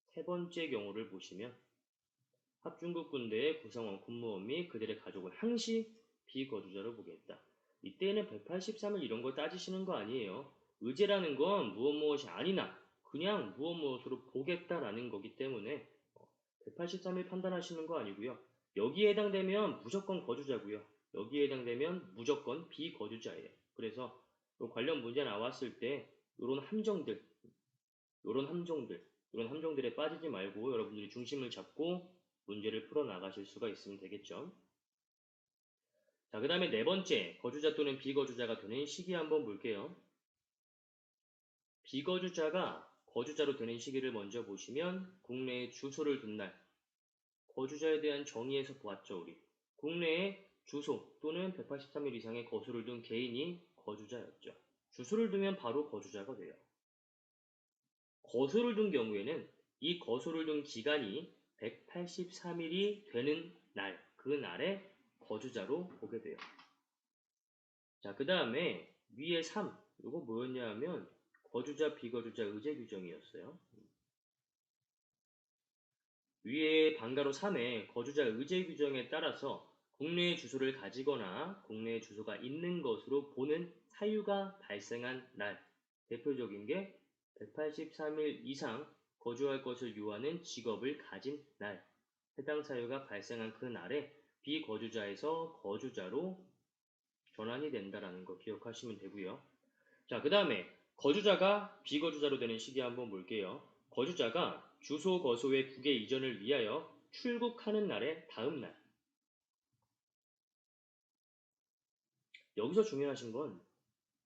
세 번째 경우를 보시면 합중국 군대의 구성원, 군무원 및 그들의 가족을 항시 비거주자로 보겠다. 이때는 183일 이런 거 따지시는 거 아니에요. 의제라는 건 무엇이 아니나 그냥 무엇으로 보겠다라는 거기 때문에 183일 판단하시는 거 아니고요. 여기에 해당되면 무조건 거주자고요. 여기에 해당되면 무조건 비거주자예요. 그래서 관련 문제 나왔을 때 이런 함정들, 이런 함정들에 빠지지 말고 여러분들이 중심을 잡고 문제를 풀어 나가실 수가 있으면 되겠죠. 자, 그 다음에 네 번째, 거주자 또는 비거주자가 되는 시기 한번 볼게요. 비거주자가 거주자로 되는 시기를 먼저 보시면 국내에 주소를 둔 날, 거주자에 대한 정의에서 보았죠, 우리. 국내에 주소 또는 183일 이상의 거수를 둔 개인이 거주자였죠. 주소를 두면 바로 거주자가 돼요. 거소를 둔 경우에는 이 거소를 둔 기간이 183일이 되는 날, 그 날에 거주자로 보게 돼요. 자, 그 다음에 위에 3, 이거 뭐였냐 하면 거주자, 비거주자 의제 규정이었어요. 위에 방가로 3에 거주자 의제 규정에 따라서 국내에 주소를 가지거나 국내에 주소가 있는 것으로 보는 사유가 발생한 날, 대표적인 게 183일 이상 거주할 것을 요하는 직업을 가진 날, 해당 사유가 발생한 그 날에 비거주자에서 거주자로 전환이 된다라는 거 기억하시면 되고요. 자, 그 다음에 거주자가 비거주자로 되는 시기 한번 볼게요. 거주자가 주소 거소의 국외 이전을 위하여 출국하는 날의 다음 날. 여기서 중요하신 건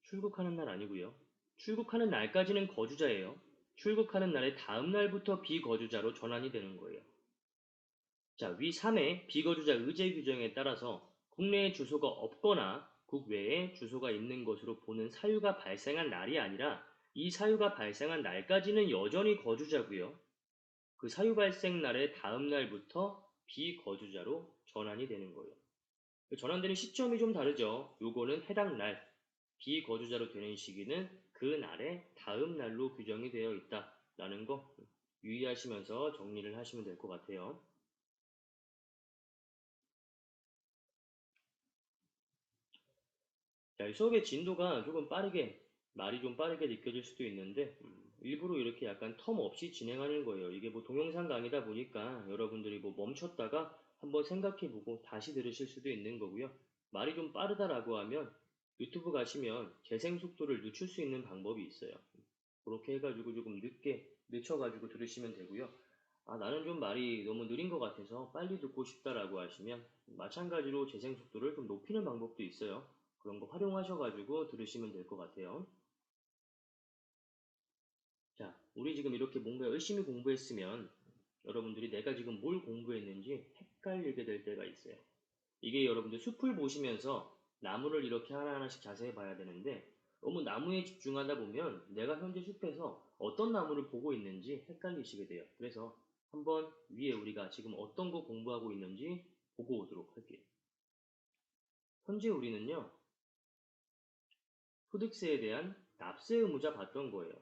출국하는 날 아니고요. 출국하는 날까지는 거주자예요. 출국하는 날의 다음 날부터 비거주자로 전환이 되는 거예요. 자, 위 3의 비거주자 의제 규정에 따라서 국내에 주소가 없거나 국외에 주소가 있는 것으로 보는 사유가 발생한 날이 아니라 이 사유가 발생한 날까지는 여전히 거주자고요. 그 사유 발생 날의 다음 날부터 비거주자로 전환이 되는 거예요. 전환되는 시점이 좀 다르죠. 요거는 해당 날, 비거주자로 되는 시기는 그 날의 다음 날로 규정이 되어 있다라는 거 유의하시면서 정리를 하시면 될 것 같아요. 자, 이 수업의 진도가 조금 빠르게, 말이 좀 빠르게 느껴질 수도 있는데, 일부러 이렇게 약간 텀 없이 진행하는 거예요. 이게 뭐 동영상 강의다 보니까 여러분들이 뭐 멈췄다가 한번 생각해보고 다시 들으실 수도 있는 거고요. 말이 좀 빠르다라고 하면 유튜브 가시면 재생 속도를 늦출 수 있는 방법이 있어요. 그렇게 해가지고 조금 늦게, 늦춰가지고 들으시면 되고요. 아, 나는 좀 말이 너무 느린 것 같아서 빨리 듣고 싶다라고 하시면 마찬가지로 재생 속도를 좀 높이는 방법도 있어요. 그런 거 활용하셔가지고 들으시면 될 것 같아요. 자, 우리 지금 이렇게 뭔가 열심히 공부했으면 여러분들이 내가 지금 뭘 공부했는지 헷갈리게 될 때가 있어요. 이게 여러분들 숲을 보시면서 나무를 이렇게 하나하나씩 자세히 봐야 되는데 너무 나무에 집중하다 보면 내가 현재 숲에서 어떤 나무를 보고 있는지 헷갈리시게 돼요. 그래서 한번 위에 우리가 지금 어떤 거 공부하고 있는지 보고 오도록 할게요. 현재 우리는요, 소득세에 대한 납세 의무자 봤던 거예요.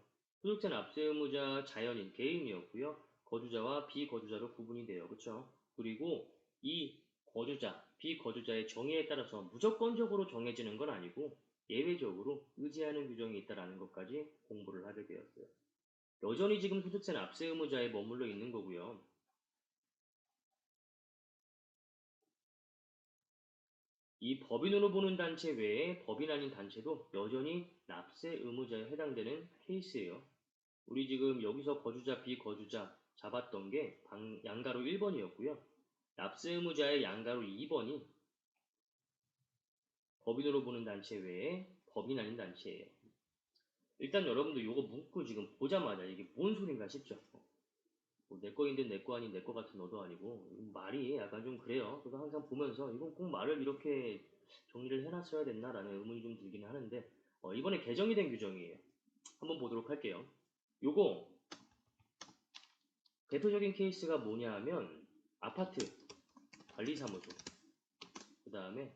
소득세 납세 의무자 자연인 개인이었고요. 거주자와 비거주자로 구분이 돼요. 그렇죠? 그리고 이 거주자, 비거주자의 정의에 따라서 무조건적으로 정해지는 건 아니고 예외적으로 의지하는 규정이 있다는 것까지 공부를 하게 되었어요. 여전히 지금 소득세 납세 의무자에 머물러 있는 거고요. 이 법인으로 보는 단체 외에 법인 아닌 단체도 여전히 납세 의무자에 해당되는 케이스예요. 우리 지금 여기서 거주자, 비거주자 잡았던 게 양가로 1번이었고요. 납세 의무자의 양가로 2번이 법인으로 보는 단체 외에 법인 아닌 단체예요. 일단 여러분들 이거 문구 지금 보자마자 이게 뭔 소린가 싶죠? 뭐내 거인데 내 거 아닌 내 거 같은 너도 아니고 말이 약간 좀 그래요. 그래서 항상 보면서 이건 꼭 말을 이렇게 정리를 해놨어야 됐나라는 의문이 좀 들긴 하는데 이번에 개정이 된 규정이에요. 한번 보도록 할게요. 요거 대표적인 케이스가 뭐냐 하면 아파트 관리사무소, 그 다음에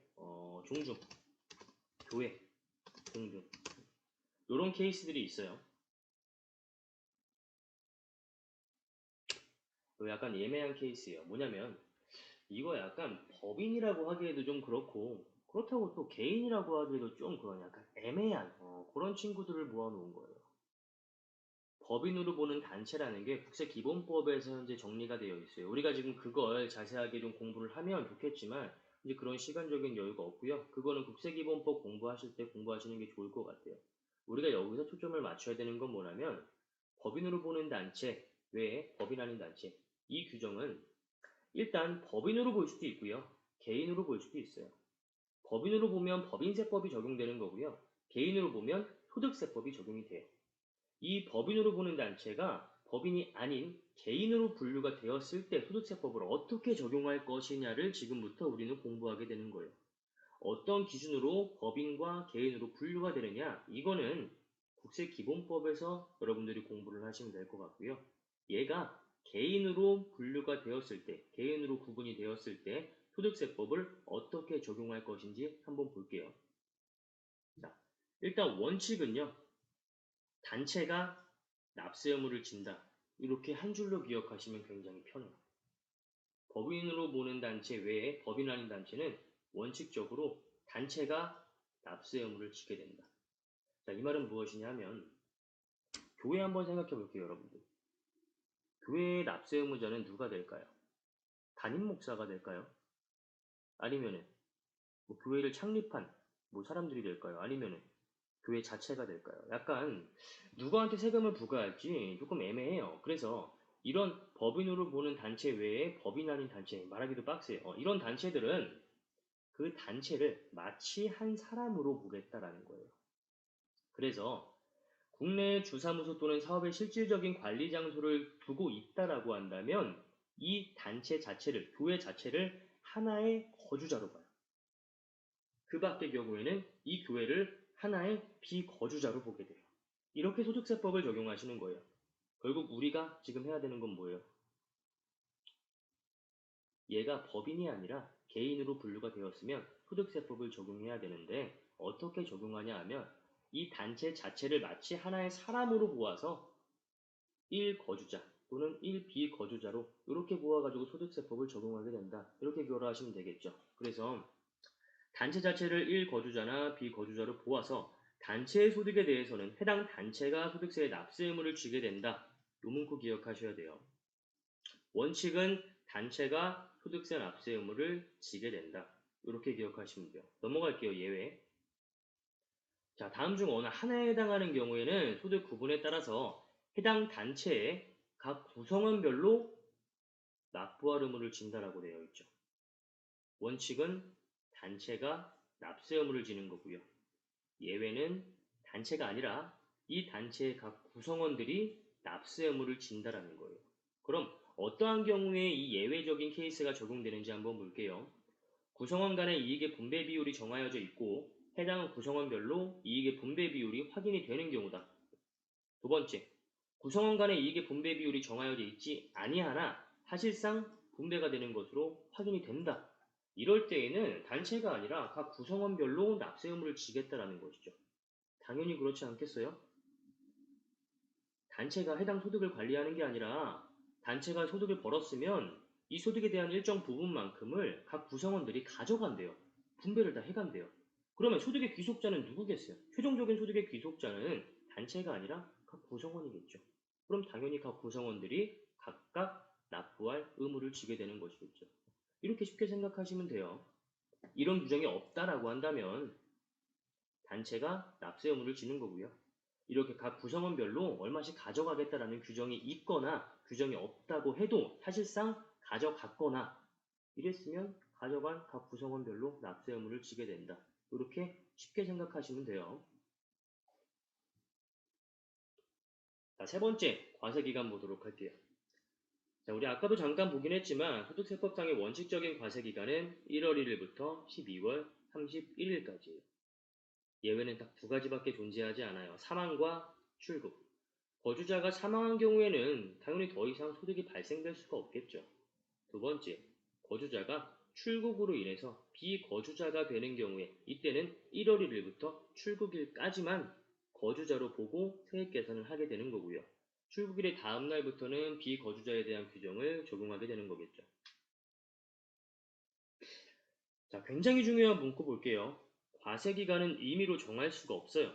종중, 교회 등등 이런 케이스들이 있어요. 이거 약간 예매한 케이스예요. 뭐냐면 이거 약간 법인이라고 하기에도 좀 그렇고 그렇다고 또 개인이라고 하기에도 좀 그런 약간 애매한 그런 친구들을 모아놓은 거예요. 법인으로 보는 단체라는 게 국세기본법에서 현재 정리가 되어 있어요. 우리가 지금 그걸 자세하게 좀 공부를 하면 좋겠지만 이제 그런 시간적인 여유가 없고요. 그거는 국세기본법 공부하실 때 공부하시는 게 좋을 것 같아요. 우리가 여기서 초점을 맞춰야 되는 건 뭐냐면 법인으로 보는 단체 외에 법인 아닌 단체 이 규정은 일단 법인으로 볼 수도 있고요. 개인으로 볼 수도 있어요. 법인으로 보면 법인세법이 적용되는 거고요. 개인으로 보면 소득세법이 적용이 돼요. 이 법인으로 보는 단체가 법인이 아닌 개인으로 분류가 되었을 때 소득세법을 어떻게 적용할 것이냐를 지금부터 우리는 공부하게 되는 거예요. 어떤 기준으로 법인과 개인으로 분류가 되느냐, 이거는 국세기본법에서 여러분들이 공부를 하시면 될 것 같고요. 얘가 개인으로 분류가 되었을 때, 개인으로 구분이 되었을 때 소득세법을 어떻게 적용할 것인지 한번 볼게요. 자, 일단 원칙은요. 단체가 납세 의무를 진다. 이렇게 한 줄로 기억하시면 굉장히 편해요. 법인으로 보는 단체 외에 법인 아닌 단체는 원칙적으로 단체가 납세 의무를 지게 된다. 자, 이 말은 무엇이냐 하면 교회 한번 생각해 볼게요, 여러분들. 교회의 납세 의무자는 누가 될까요? 담임 목사가 될까요? 아니면은 뭐 교회를 창립한 뭐 사람들이 될까요? 아니면은 교회 자체가 될까요? 약간 누구한테 세금을 부과할지 조금 애매해요. 그래서 이런 법인으로 보는 단체 외에 법인 아닌 단체, 말하기도 빡세요. 이런 단체들은 그 단체를 마치 한 사람으로 보겠다라는 거예요. 그래서 국내 주사무소 또는 사업의 실질적인 관리 장소를 두고 있다라고 한다면 이 단체 자체를, 교회 자체를 하나의 거주자로 봐요. 그 밖의 경우에는 이 교회를 하나의 비거주자로 보게 돼요. 이렇게 소득세법을 적용하시는 거예요. 결국 우리가 지금 해야 되는 건 뭐예요? 얘가 법인이 아니라 개인으로 분류가 되었으면 소득세법을 적용해야 되는데 어떻게 적용하냐 하면 이 단체 자체를 마치 하나의 사람으로 보아서 1거주자 또는 1비거주자로 이렇게 보아가지고 소득세법을 적용하게 된다. 이렇게 기억하시면 되겠죠. 그래서 단체 자체를 1거주자나 비거주자로 보아서 단체의 소득에 대해서는 해당 단체가 소득세의 납세 의무를 지게 된다. 요 문구 기억하셔야 돼요. 원칙은 단체가 소득세 납세 의무를 지게 된다. 이렇게 기억하시면 돼요. 넘어갈게요. 예외. 자, 다음 중 어느 하나에 해당하는 경우에는 소득 구분에 따라서 해당 단체의 각 구성원별로 납부할 의무를 진다라고 되어 있죠. 원칙은 단체가 납세 의무를 지는 거고요. 예외는 단체가 아니라 이 단체의 각 구성원들이 납세 의무를 진다라는 거예요. 그럼 어떠한 경우에 이 예외적인 케이스가 적용되는지 한번 볼게요. 구성원 간의 이익의 분배 비율이 정하여져 있고 해당 구성원별로 이익의 분배 비율이 확인이 되는 경우다. 두 번째, 구성원 간의 이익의 분배 비율이 정하여져 있지 아니하나 사실상 분배가 되는 것으로 확인이 된다. 이럴 때에는 단체가 아니라 각 구성원별로 납세 의무를 지겠다라는 것이죠. 당연히 그렇지 않겠어요? 단체가 해당 소득을 관리하는 게 아니라 단체가 소득을 벌었으면 이 소득에 대한 일정 부분만큼을 각 구성원들이 가져간대요. 분배를 다 해간대요. 그러면 소득의 귀속자는 누구겠어요? 최종적인 소득의 귀속자는 단체가 아니라 각 구성원이겠죠. 그럼 당연히 각 구성원들이 각각 납부할 의무를 지게 되는 것이겠죠. 이렇게 쉽게 생각하시면 돼요. 이런 규정이 없다라고 한다면 단체가 납세 의무를 지는 거고요. 이렇게 각 구성원별로 얼마씩 가져가겠다라는 규정이 있거나 규정이 없다고 해도 사실상 가져갔거나 이랬으면 가져간 각 구성원별로 납세 의무를 지게 된다. 이렇게 쉽게 생각하시면 돼요. 자, 세 번째 과세기간 보도록 할게요. 자, 우리 아까도 잠깐 보긴 했지만 소득세법상의 원칙적인 과세기간은 1월 1일부터 12월 31일까지예요. 예외는 딱 두 가지밖에 존재하지 않아요. 사망과 출국. 거주자가 사망한 경우에는 당연히 더 이상 소득이 발생될 수가 없겠죠. 두 번째, 거주자가 출국으로 인해서 비거주자가 되는 경우에 이때는 1월 1일부터 출국일까지만 거주자로 보고 세액 계산을 하게 되는 거고요. 출국일의 다음 날부터는 비거주자에 대한 규정을 적용하게 되는 거겠죠. 자, 굉장히 중요한 문구 볼게요. 과세기간은 임의로 정할 수가 없어요.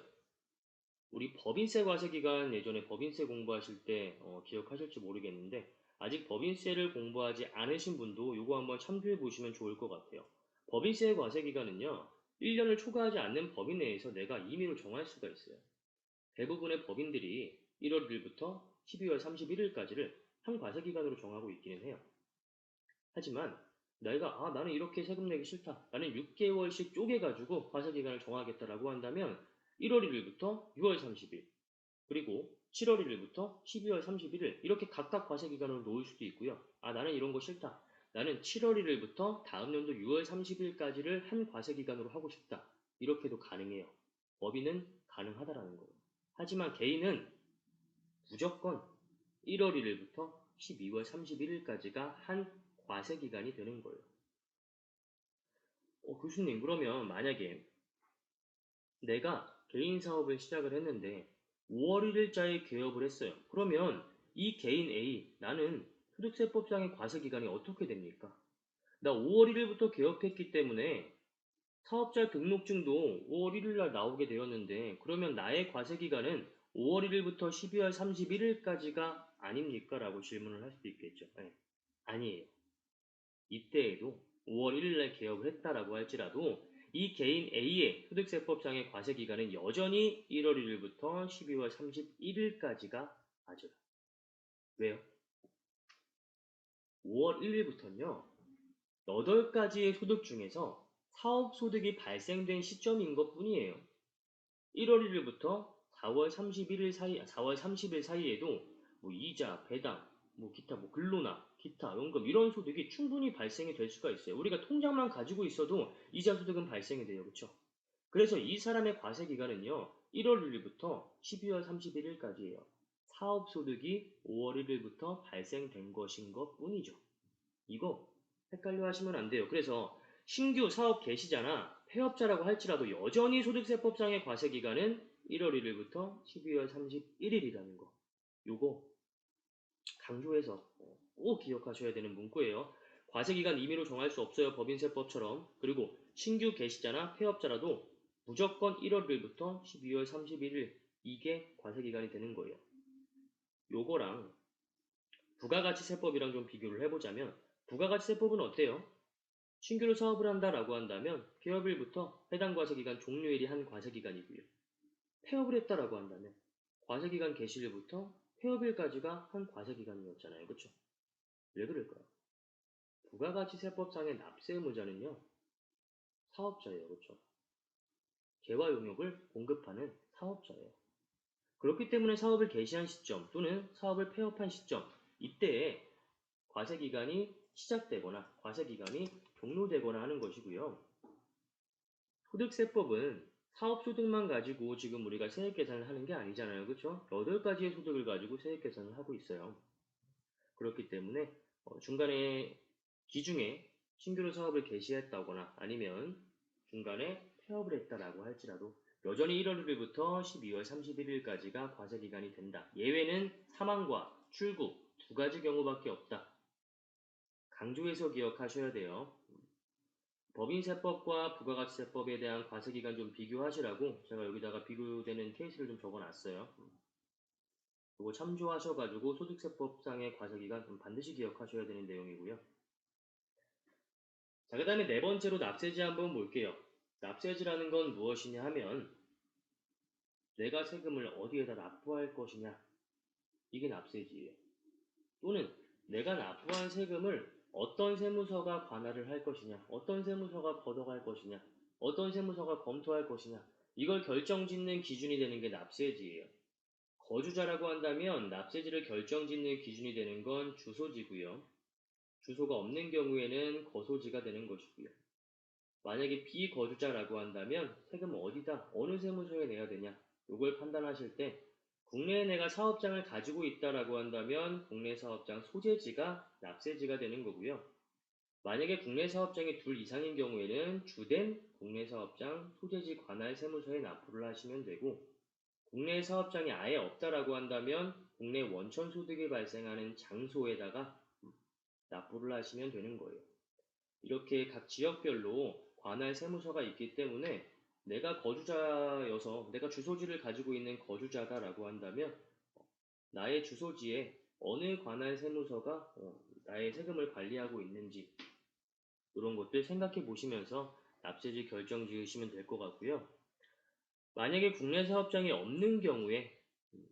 우리 법인세 과세기간 예전에 법인세 공부하실 때 기억하실지 모르겠는데 아직 법인세를 공부하지 않으신 분도 이거 한번 참조해 보시면 좋을 것 같아요. 법인세 과세기간은요. 1년을 초과하지 않는 범위 내에서 내가 임의로 정할 수가 있어요. 대부분의 법인들이 1월 1일부터 12월 31일까지를 한 과세기간으로 정하고 있기는 해요. 하지만 나는 이렇게 세금 내기 싫다. 나는 6개월씩 쪼개가지고 과세기간을 정하겠다라고 한다면 1월 1일부터 6월 30일, 그리고 7월 1일부터 12월 31일 이렇게 각각 과세기간을 놓을 수도 있고요. 나는 이런 거 싫다. 나는 7월 1일부터 다음 연도 6월 30일까지를 한 과세기간으로 하고 싶다. 이렇게도 가능해요. 법인은 가능하다라는 거예요. 하지만 개인은 무조건 1월 1일부터 12월 31일까지가 한 과세기간이 되는 거예요. 교수님, 그러면 만약에 내가 개인 사업을 시작을 했는데 5월 1일자에 개업을 했어요. 그러면 이 개인 A, 나는 소득세법상의 과세기간이 어떻게 됩니까? 나 5월 1일부터 개업했기 때문에 사업자 등록증도 5월 1일 날 나오게 되었는데 그러면 나의 과세기간은 5월 1일부터 12월 31일까지가 아닙니까? 라고 질문을 할 수도 있겠죠. 네. 아니에요. 이때에도 5월 1일날 개업을 했다라고 할지라도 이 개인 A의 소득세법상의 과세기간은 여전히 1월 1일부터 12월 31일까지가 맞아요. 왜요? 5월 1일부터는요, 8가지의 소득 중에서 사업소득이 발생된 시점인 것 뿐이에요. 1월 1일부터 4월 30일 사이에도 뭐 이자, 배당, 뭐 기타, 뭐 근로나 기타, 연금 이런 소득이 충분히 발생이 될 수가 있어요. 우리가 통장만 가지고 있어도 이자 소득은 발생이 돼요. 그렇죠? 그래서 이 사람의 과세 기간은요. 1월 1일부터 12월 31일까지예요. 사업 소득이 5월 1일부터 발생된 것인 것 뿐이죠. 이거 헷갈려 하시면 안 돼요. 그래서 신규 사업 개시자나 폐업자라고 할지라도 여전히 소득세법상의 과세기간은 1월 1일부터 12월 31일이라는 거. 요거 강조해서 꼭 기억하셔야 되는 문구예요. 과세기간 임의로 정할 수 없어요. 법인세법처럼. 그리고 신규 개시자나 폐업자라도 무조건 1월 1일부터 12월 31일 이게 과세기간이 되는 거예요. 요거랑 부가가치세법이랑 좀 비교를 해보자면 부가가치세법은 어때요? 신규로 사업을 한다라고 한다면 개업일부터 해당 과세기간 종료일이 한 과세기간이고요. 폐업을 했다라고 한다면 과세기간 개시일부터 폐업일까지가 한 과세기간이었잖아요. 그쵸? 왜 그럴까요? 부가가치세법상의 납세의무자는요. 사업자예요. 그쵸? 개와 용역을 공급하는 사업자예요. 그렇기 때문에 사업을 개시한 시점 또는 사업을 폐업한 시점 이때에 과세기간이 시작되거나 과세기간이 종료되거나 하는 것이고요. 소득세법은 사업소득만 가지고 지금 우리가 세액 계산을 하는 게 아니잖아요. 그렇죠? 8가지의 소득을 가지고 세액 계산을 하고 있어요. 그렇기 때문에 중간에 기중에 신규로 사업을 개시했다거나 아니면 중간에 폐업을 했다라고 할지라도 여전히 1월 1일부터 12월 31일까지가 과세기간이 된다. 예외는 사망과 출구 2가지 경우밖에 없다. 강조해서 기억하셔야 돼요. 법인세법과 부가가치세법에 대한 과세기간 좀 비교하시라고 제가 여기다가 비교되는 케이스를 좀 적어놨어요. 이거 참조하셔가지고 소득세법상의 과세기간 좀 반드시 기억하셔야 되는 내용이고요. 자, 그 다음에 네 번째로 납세지 한번 볼게요. 납세지라는 건 무엇이냐 하면 내가 세금을 어디에다 납부할 것이냐 이게 납세지예요. 또는 내가 납부한 세금을 어떤 세무서가 관할을 할 것이냐, 어떤 세무서가 걷어갈 것이냐, 어떤 세무서가 검토할 것이냐, 이걸 결정짓는 기준이 되는 게 납세지예요. 거주자라고 한다면 납세지를 결정짓는 기준이 되는 건 주소지고요. 주소가 없는 경우에는 거소지가 되는 것이고요. 만약에 비거주자라고 한다면 세금을 어디다, 어느 세무서에 내야 되냐, 이걸 판단하실 때 국내에 내가 사업장을 가지고 있다라고 한다면 국내 사업장 소재지가 납세지가 되는 거고요. 만약에 국내 사업장이 2 이상인 경우에는 주된 국내 사업장 소재지 관할 세무서에 납부를 하시면 되고 국내 사업장이 아예 없다라고 한다면 국내 원천 소득이 발생하는 장소에다가 납부를 하시면 되는 거예요. 이렇게 각 지역별로 관할 세무서가 있기 때문에 내가 거주자여서 내가 주소지를 가지고 있는 거주자다라고 한다면 나의 주소지에 어느 관할 세무서가 나의 세금을 관리하고 있는지 이런 것들 생각해 보시면서 납세지 결정 지으시면 될 것 같고요. 만약에 국내 사업장이 없는 경우에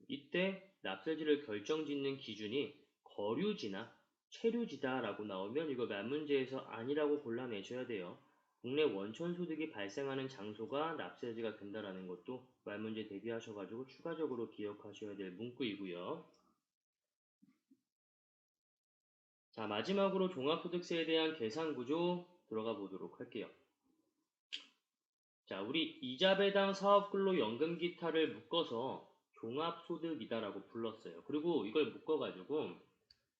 이때 납세지를 결정 짓는 기준이 거류지나 체류지다라고 나오면 이거 말문제에서 아니라고 골라내셔야 돼요. 국내 원천소득이 발생하는 장소가 납세지가 된다라는 것도 말문제 대비하셔가지고 추가적으로 기억하셔야 될 문구이고요. 자, 마지막으로 종합소득세에 대한 계산구조 들어가 보도록 할게요. 자, 우리 이자 배당 사업근로 연금 기타를 묶어서 종합소득이다라고 불렀어요. 그리고 이걸 묶어가지고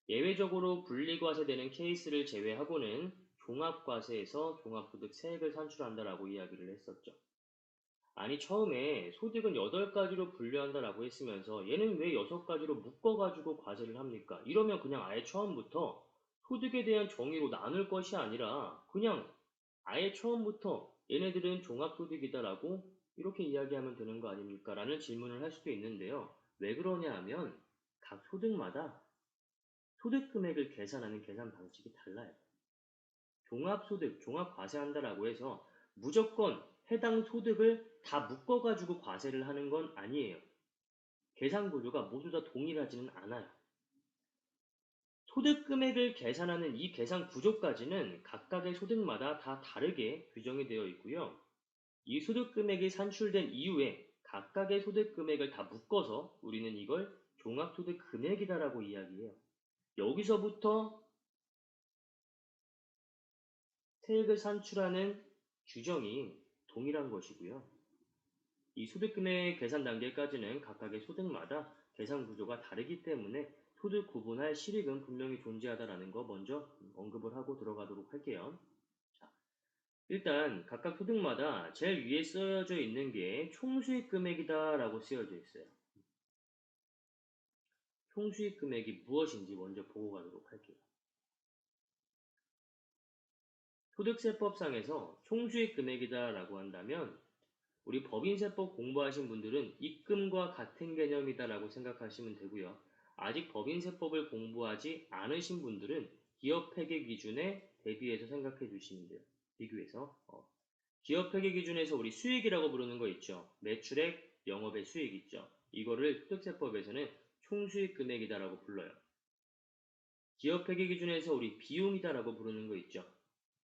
예외적으로 분리과세되는 케이스를 제외하고는 종합과세에서 종합소득 세액을 산출한다라고 이야기를 했었죠. 아니 처음에 소득은 8가지로 분류한다라고 했으면서 얘는 왜 6가지로 묶어가지고 과세를 합니까? 이러면 그냥 아예 처음부터 소득에 대한 정의로 나눌 것이 아니라 그냥 아예 처음부터 얘네들은 종합소득이다라고 이렇게 이야기하면 되는 거 아닙니까? 라는 질문을 할 수도 있는데요. 왜 그러냐 하면 각 소득마다 소득 금액을 계산하는 계산 방식이 달라요. 종합소득, 종합과세한다라고 해서 무조건 해당 소득을 다 묶어가지고 과세를 하는 건 아니에요. 계산 구조가 모두 다 동일하지는 않아요. 소득 금액을 계산하는 이 계산 구조까지는 각각의 소득마다 다 다르게 규정이 되어 있고요. 이 소득 금액이 산출된 이후에 각각의 소득 금액을 다 묶어서 우리는 이걸 종합소득 금액이다라고 이야기해요. 여기서부터 세액을 산출하는 규정이 동일한 것이고요. 이 소득금액 계산 단계까지는 각각의 소득마다 계산 구조가 다르기 때문에 소득 구분할 실익은 분명히 존재하다라는 거 먼저 언급을 하고 들어가도록 할게요. 자, 일단 각각 소득마다 제일 위에 쓰여져 있는 게 총수익 금액이다라고 쓰여져 있어요. 총수익 금액이 무엇인지 먼저 보고 가도록 할게요. 소득세법상에서 총수익 금액이다라고 한다면 우리 법인세법 공부하신 분들은 입금과 같은 개념이다라고 생각하시면 되고요. 아직 법인세법을 공부하지 않으신 분들은 기업회계 기준에 대비해서 생각해 주시면 돼요. 비교해서 기업회계 기준에서 우리 수익이라고 부르는 거 있죠. 매출액, 영업의 수익 있죠. 이거를 소득세법에서는 총수익 금액이다라고 불러요. 기업회계 기준에서 우리 비용이다라고 부르는 거 있죠.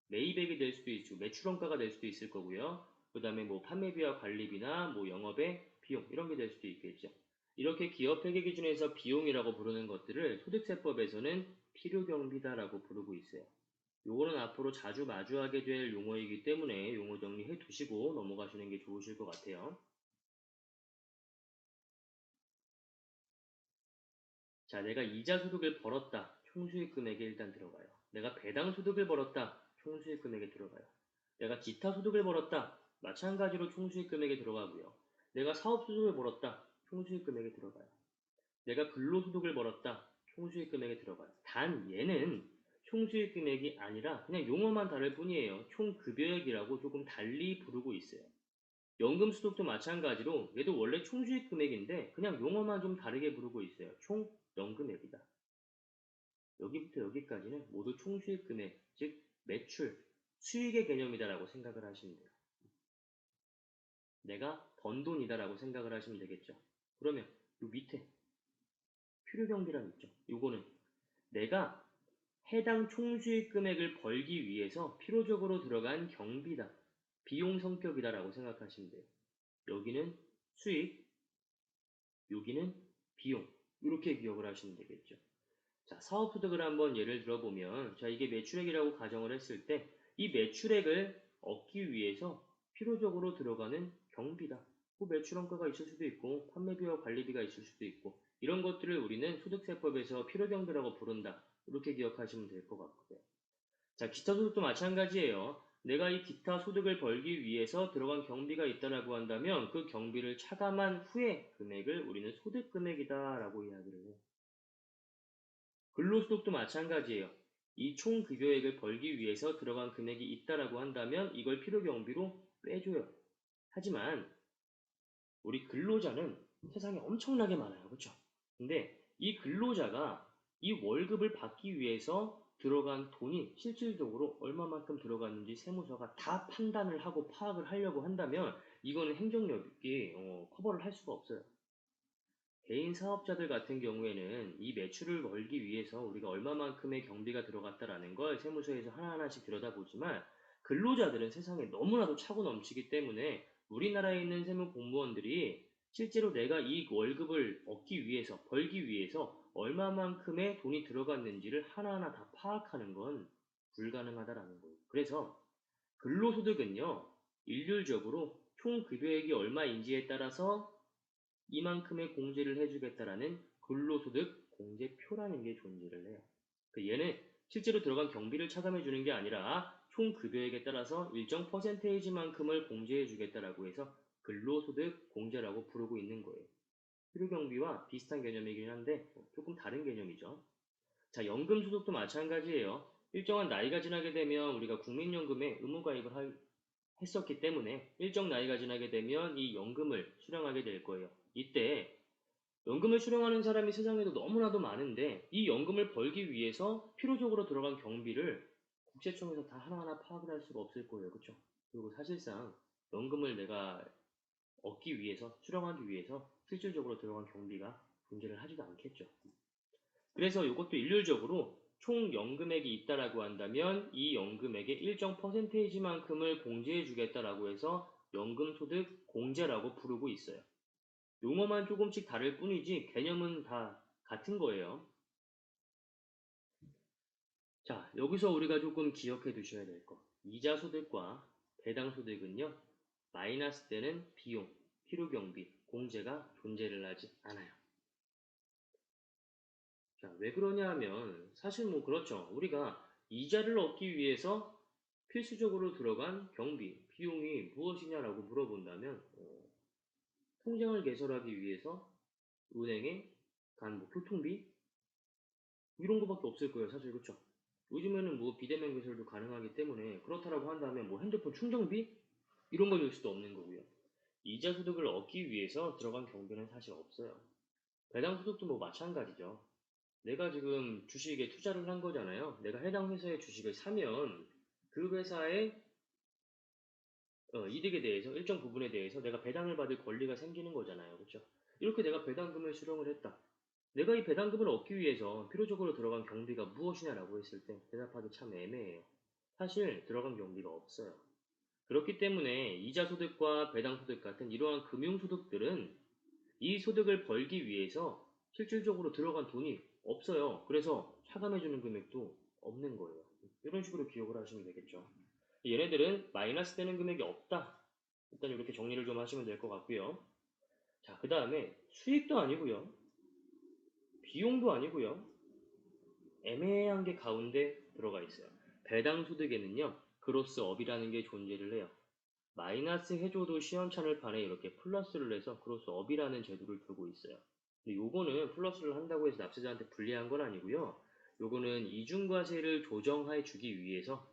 매입액이 될 수도 있고 매출원가가 될 수도 있을 거고요. 그 다음에 뭐 판매비와 관리비나 뭐 영업의 비용 이런 게 될 수도 있겠죠. 이렇게 기업회계 기준에서 비용이라고 부르는 것들을 소득세법에서는 필요경비다라고 부르고 있어요. 요거는 앞으로 자주 마주하게 될 용어이기 때문에 용어 정리해 두시고 넘어가시는 게 좋으실 것 같아요. 자, 내가 이자 소득을 벌었다. 총수익 금액에 일단 들어가요. 내가 배당 소득을 벌었다. 총수익 금액에 들어가요. 내가 기타 소득을 벌었다. 마찬가지로 총수익 금액에 들어가고요. 내가 사업 소득을 벌었다. 총수익 금액에 들어가요. 내가 근로소득을 벌었다. 총수익 금액에 들어가요. 단 얘는 총수익 금액이 아니라 그냥 용어만 다를 뿐이에요. 총급여액이라고 조금 달리 부르고 있어요. 연금소득도 마찬가지로 얘도 원래 총수익 금액인데 그냥 용어만 좀 다르게 부르고 있어요. 총연금액이다. 여기부터 여기까지는 모두 총수익 금액, 즉 매출, 수익의 개념이다라고 생각을 하시면 돼요. 내가 번 돈이다라고 생각을 하시면 되겠죠. 그러면 요 밑에 필요경비란 있죠. 요거는 내가 해당 총수익 금액을 벌기 위해서 필요적으로 들어간 경비다. 비용 성격이다라고 생각하시면 돼요. 여기는 수익, 여기는 비용. 이렇게 기억을 하시면 되겠죠. 자, 사업소득을 한번 예를 들어보면, 자, 이게 매출액이라고 가정을 했을 때, 이 매출액을 얻기 위해서 필요적으로 들어가는 경비다. 뭐 매출원가가 있을 수도 있고, 판매비와 관리비가 있을 수도 있고, 이런 것들을 우리는 소득세법에서 필요경비라고 부른다. 이렇게 기억하시면 될 것 같고요. 자, 기타 소득도 마찬가지예요. 내가 이 기타 소득을 벌기 위해서 들어간 경비가 있다라고 한다면 그 경비를 차감한 후에 금액을 우리는 소득금액이다라고 이야기를 해요. 근로소득도 마찬가지예요. 이 총급여액을 벌기 위해서 들어간 금액이 있다라고 한다면 이걸 필요경비로 빼줘요. 하지만 우리 근로자는 세상에 엄청나게 많아요. 그렇죠? 근데 이 근로자가 이 월급을 받기 위해서 들어간 돈이 실질적으로 얼마만큼 들어갔는지 세무서가 다 판단을 하고 파악을 하려고 한다면 이거는 행정력이 커버를 할 수가 없어요. 개인 사업자들 같은 경우에는 이 매출을 벌기 위해서 우리가 얼마만큼의 경비가 들어갔다라는 걸 세무서에서 하나하나씩 들여다보지만 근로자들은 세상에 너무나도 차고 넘치기 때문에 우리나라에 있는 세무 공무원들이 실제로 내가 이 월급을 얻기 위해서, 벌기 위해서 얼마만큼의 돈이 들어갔는지를 하나하나 다 파악하는 건 불가능하다라는 거예요. 그래서 근로소득은요, 일률적으로 총 급여액이 얼마인지에 따라서 이만큼의 공제를 해주겠다라는 근로소득 공제표라는 게 존재를 해요. 얘는 실제로 들어간 경비를 차감해 주는 게 아니라 총 급여액에 따라서 일정 퍼센테이지만큼을 공제해 주겠다라고 해서 근로소득 공제라고 부르고 있는 거예요. 필요경비와 비슷한 개념이긴 한데 조금 다른 개념이죠. 자, 연금소득도 마찬가지예요. 일정한 나이가 지나게 되면 우리가 국민연금에 의무가입을 했었기 때문에 일정 나이가 지나게 되면 이 연금을 수령하게 될 거예요. 이때 연금을 수령하는 사람이 세상에도 너무나도 많은데 이 연금을 벌기 위해서 필요적으로 들어간 경비를 국세청에서 다 하나하나 파악을 할 수가 없을 거예요. 그렇죠? 그리고 사실상 연금을 내가 얻기 위해서 수령하기 위해서 실질적으로 들어간 경비가 존재를 하지도 않겠죠. 그래서 이것도 일률적으로 총 연금액이 있다라고 한다면 이 연금액의 일정 퍼센테이지만큼을 공제해 주겠다라고 해서 연금소득 공제라고 부르고 있어요. 용어만 조금씩 다를 뿐이지 개념은 다 같은 거예요. 자, 여기서 우리가 조금 기억해 두셔야 될 거. 이자 소득과 배당 소득은요, 마이너스 되는 비용, 필요경비, 공제가 존재를 하지 않아요. 자, 왜 그러냐 하면 사실 뭐 그렇죠. 우리가 이자를 얻기 위해서 필수적으로 들어간 경비, 비용이 무엇이냐라고 물어본다면 통장을 개설하기 위해서 은행에 간 뭐 교통비 이런 거밖에 없을 거예요. 사실 그렇죠. 요즘에는 뭐 비대면 개설도 가능하기 때문에 그렇다라고 한다면 뭐 핸드폰 충전비 이런 거일 수도 없는 거고요. 이자 소득을 얻기 위해서 들어간 경비는 사실 없어요. 배당 소득도 뭐 마찬가지죠. 내가 지금 주식에 투자를 한 거잖아요. 내가 해당 회사의 주식을 사면 그 회사의 이득에 대해서 일정 부분에 대해서 내가 배당을 받을 권리가 생기는 거잖아요. 그렇죠? 이렇게 내가 배당금을 수령을 했다. 내가 이 배당금을 얻기 위해서 필요적으로 들어간 경비가 무엇이냐라고 했을 때 대답하기 참 애매해요. 사실 들어간 경비가 없어요. 그렇기 때문에 이자 소득과 배당 소득 같은 이러한 금융 소득들은 이 소득을 벌기 위해서 실질적으로 들어간 돈이 없어요. 그래서 차감해주는 금액도 없는 거예요. 이런 식으로 기억을 하시면 되겠죠. 얘네들은 마이너스 되는 금액이 없다. 일단 이렇게 정리를 좀 하시면 될 것 같고요. 자, 그 다음에 수익도 아니고요. 비용도 아니고요. 애매한 게 가운데 들어가 있어요. 배당 소득에는요. 그로스업이라는 게 존재를 해요. 마이너스 해줘도 시원찮을 판에 이렇게 플러스를 해서 그로스업이라는 제도를 두고 있어요. 근데 요거는 플러스를 한다고 해서 납세자한테 불리한 건 아니고요. 요거는 이중과세를 조정해 주기 위해서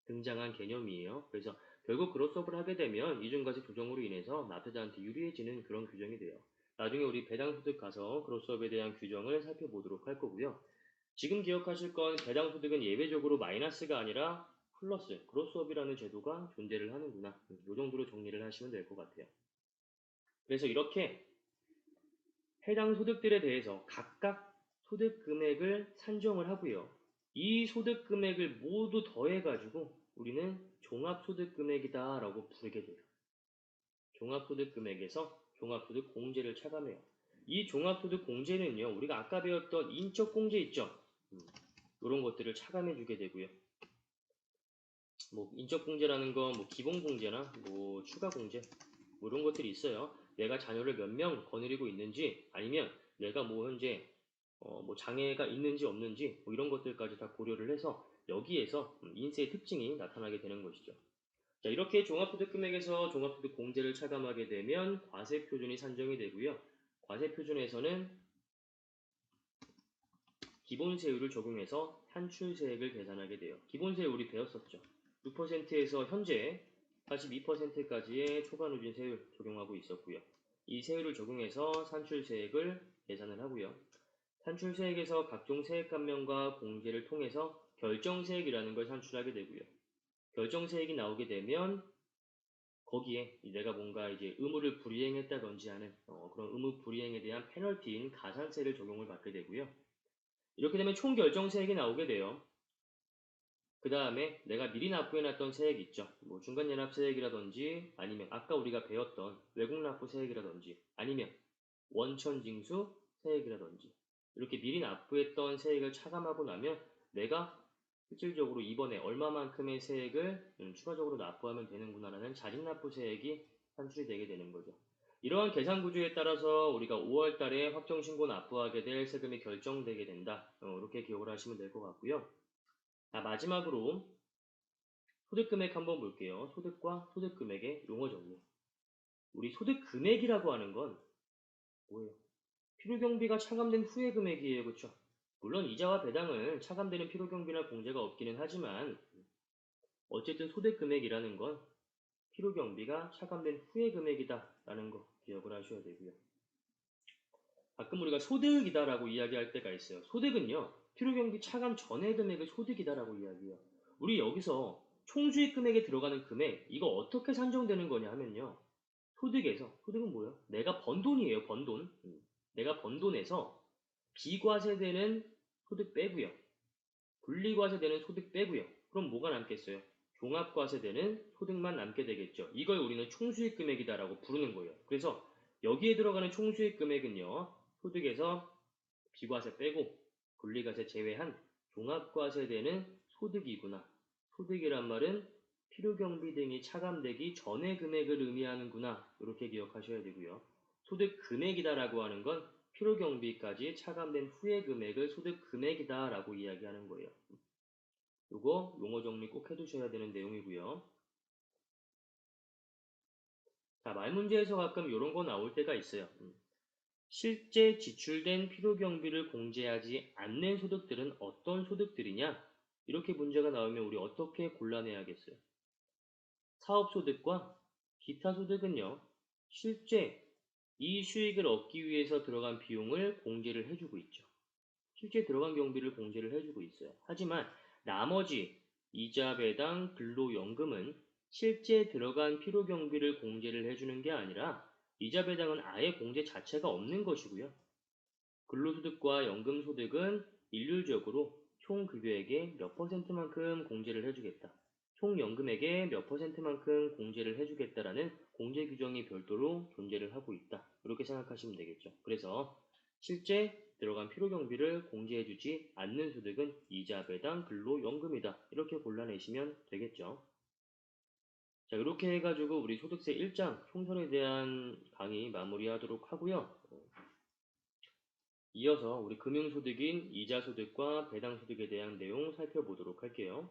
등장한 개념이에요. 그래서 결국 그로스업을 하게 되면 이중과세 조정으로 인해서 납세자한테 유리해지는 그런 규정이 돼요. 나중에 우리 배당소득 가서 그로스업에 대한 규정을 살펴보도록 할 거고요. 지금 기억하실 건 배당소득은 예외적으로 마이너스가 아니라 플러스, 그로스업이라는 제도가 존재를 하는구나. 이 정도로 정리를 하시면 될 것 같아요. 그래서 이렇게 해당 소득들에 대해서 각각 소득 금액을 산정을 하고요. 이 소득 금액을 모두 더해가지고 우리는 종합소득 금액이다 라고 부르게 돼요. 종합소득 금액에서 종합소득 공제를 차감해요. 이 종합소득 공제는요, 우리가 아까 배웠던 인적 공제 있죠? 이런 것들을 차감해 주게 되고요. 뭐 인적 공제라는 건 뭐 기본 공제나 뭐 추가 공제 뭐 이런 것들이 있어요. 내가 자녀를 몇 명 거느리고 있는지 아니면 내가 뭐 현재 뭐 장애가 있는지 없는지 뭐 이런 것들까지 다 고려를 해서 여기에서 인세의 특징이 나타나게 되는 것이죠. 자, 이렇게 종합소득 금액에서 종합소득 공제를 차감하게 되면 과세표준이 산정이 되고요. 과세표준에서는 기본세율을 적용해서 산출세액을 계산하게 돼요. 기본세율 우리 배웠었죠. 6%에서 현재 42%까지의 초과누진 세율 적용하고 있었고요. 이 세율을 적용해서 산출세액을 계산을 하고요. 산출세액에서 각종 세액 감면과 공제를 통해서 결정세액이라는 걸 산출하게 되고요. 결정세액이 나오게 되면 거기에 내가 뭔가 이제 의무를 불이행했다든지 하는 그런 의무 불이행에 대한 페널티인 가산세를 적용을 받게 되고요. 이렇게 되면 총 결정 세액이 나오게 돼요. 그 다음에 내가 미리 납부해놨던 세액 있죠. 뭐 중간연합 세액이라든지 아니면 아까 우리가 배웠던 외국 납부 세액이라든지 아니면 원천징수 세액이라든지 이렇게 미리 납부했던 세액을 차감하고 나면 내가 실질적으로 이번에 얼마만큼의 세액을 추가적으로 납부하면 되는구나라는 자진납부세액이 산출이 되게 되는 거죠. 이러한 계산 구조에 따라서 우리가 5월 달에 확정신고 납부하게 될 세금이 결정되게 된다. 이렇게 기억을 하시면 될 것 같고요. 마지막으로 소득금액 한번 볼게요. 소득과 소득금액의 용어 정리. 우리 소득금액이라고 하는 건 뭐예요? 필요경비가 차감된 후의 금액이에요. 그렇죠? 물론 이자와 배당은 차감되는 필요경비나 공제가 없기는 하지만 어쨌든 소득금액이라는 건 필요경비가 차감된 후의 금액이다라는 거 기억을 하셔야 되고요. 가끔 우리가 소득이다라고 이야기할 때가 있어요. 소득은요. 필요경비 차감 전의 금액을 소득이다라고 이야기해요. 우리 여기서 총수익 금액에 들어가는 금액 이거 어떻게 산정되는 거냐 하면요. 소득은 뭐예요? 내가 번 돈이에요. 번 돈. 내가 번 돈에서 비과세되는 소득 빼고요. 분리과세되는 소득 빼고요. 그럼 뭐가 남겠어요? 종합과세되는 소득만 남게 되겠죠. 이걸 우리는 총수익 금액이다라고 부르는 거예요. 그래서 여기에 들어가는 총수익 금액은요. 소득에서 비과세 빼고 분리과세 제외한 종합과세되는 소득이구나. 소득이란 말은 필요경비 등이 차감되기 전의 금액을 의미하는구나. 이렇게 기억하셔야 되고요. 소득 금액이다라고 하는 건 필요경비까지 차감된 후의 금액을 소득 금액이다라고 이야기하는 거예요. 이거 용어 정리 꼭 해두셔야 되는 내용이고요. 자, 말문제에서 가끔 이런 거 나올 때가 있어요. 실제 지출된 필요경비를 공제하지 않는 소득들은 어떤 소득들이냐? 이렇게 문제가 나오면 우리 어떻게 골라내야겠어요? 사업소득과 기타 소득은요, 실제 이 수익을 얻기 위해서 들어간 비용을 공제를 해주고 있죠. 실제 들어간 경비를 공제를 해주고 있어요. 하지만 나머지 이자, 배당, 근로연금은 실제 들어간 필요경비를 공제를 해주는 게 아니라 이자, 배당은 아예 공제 자체가 없는 것이고요. 근로소득과 연금소득은 일률적으로 총 급여액의 몇 퍼센트만큼 공제를 해주겠다. 총 연금액의 몇 퍼센트만큼 공제를 해주겠다라는 공제 규정이 별도로 존재를 하고 있다. 이렇게 생각하시면 되겠죠. 그래서 실제 들어간 필요경비를 공제해주지 않는 소득은 이자, 배당, 근로연금이다. 이렇게 골라내시면 되겠죠. 자, 이렇게 해가지고 우리 소득세 1장 총선에 대한 강의 마무리하도록 하고요. 이어서 우리 금융소득인 이자소득과 배당소득에 대한 내용 살펴보도록 할게요.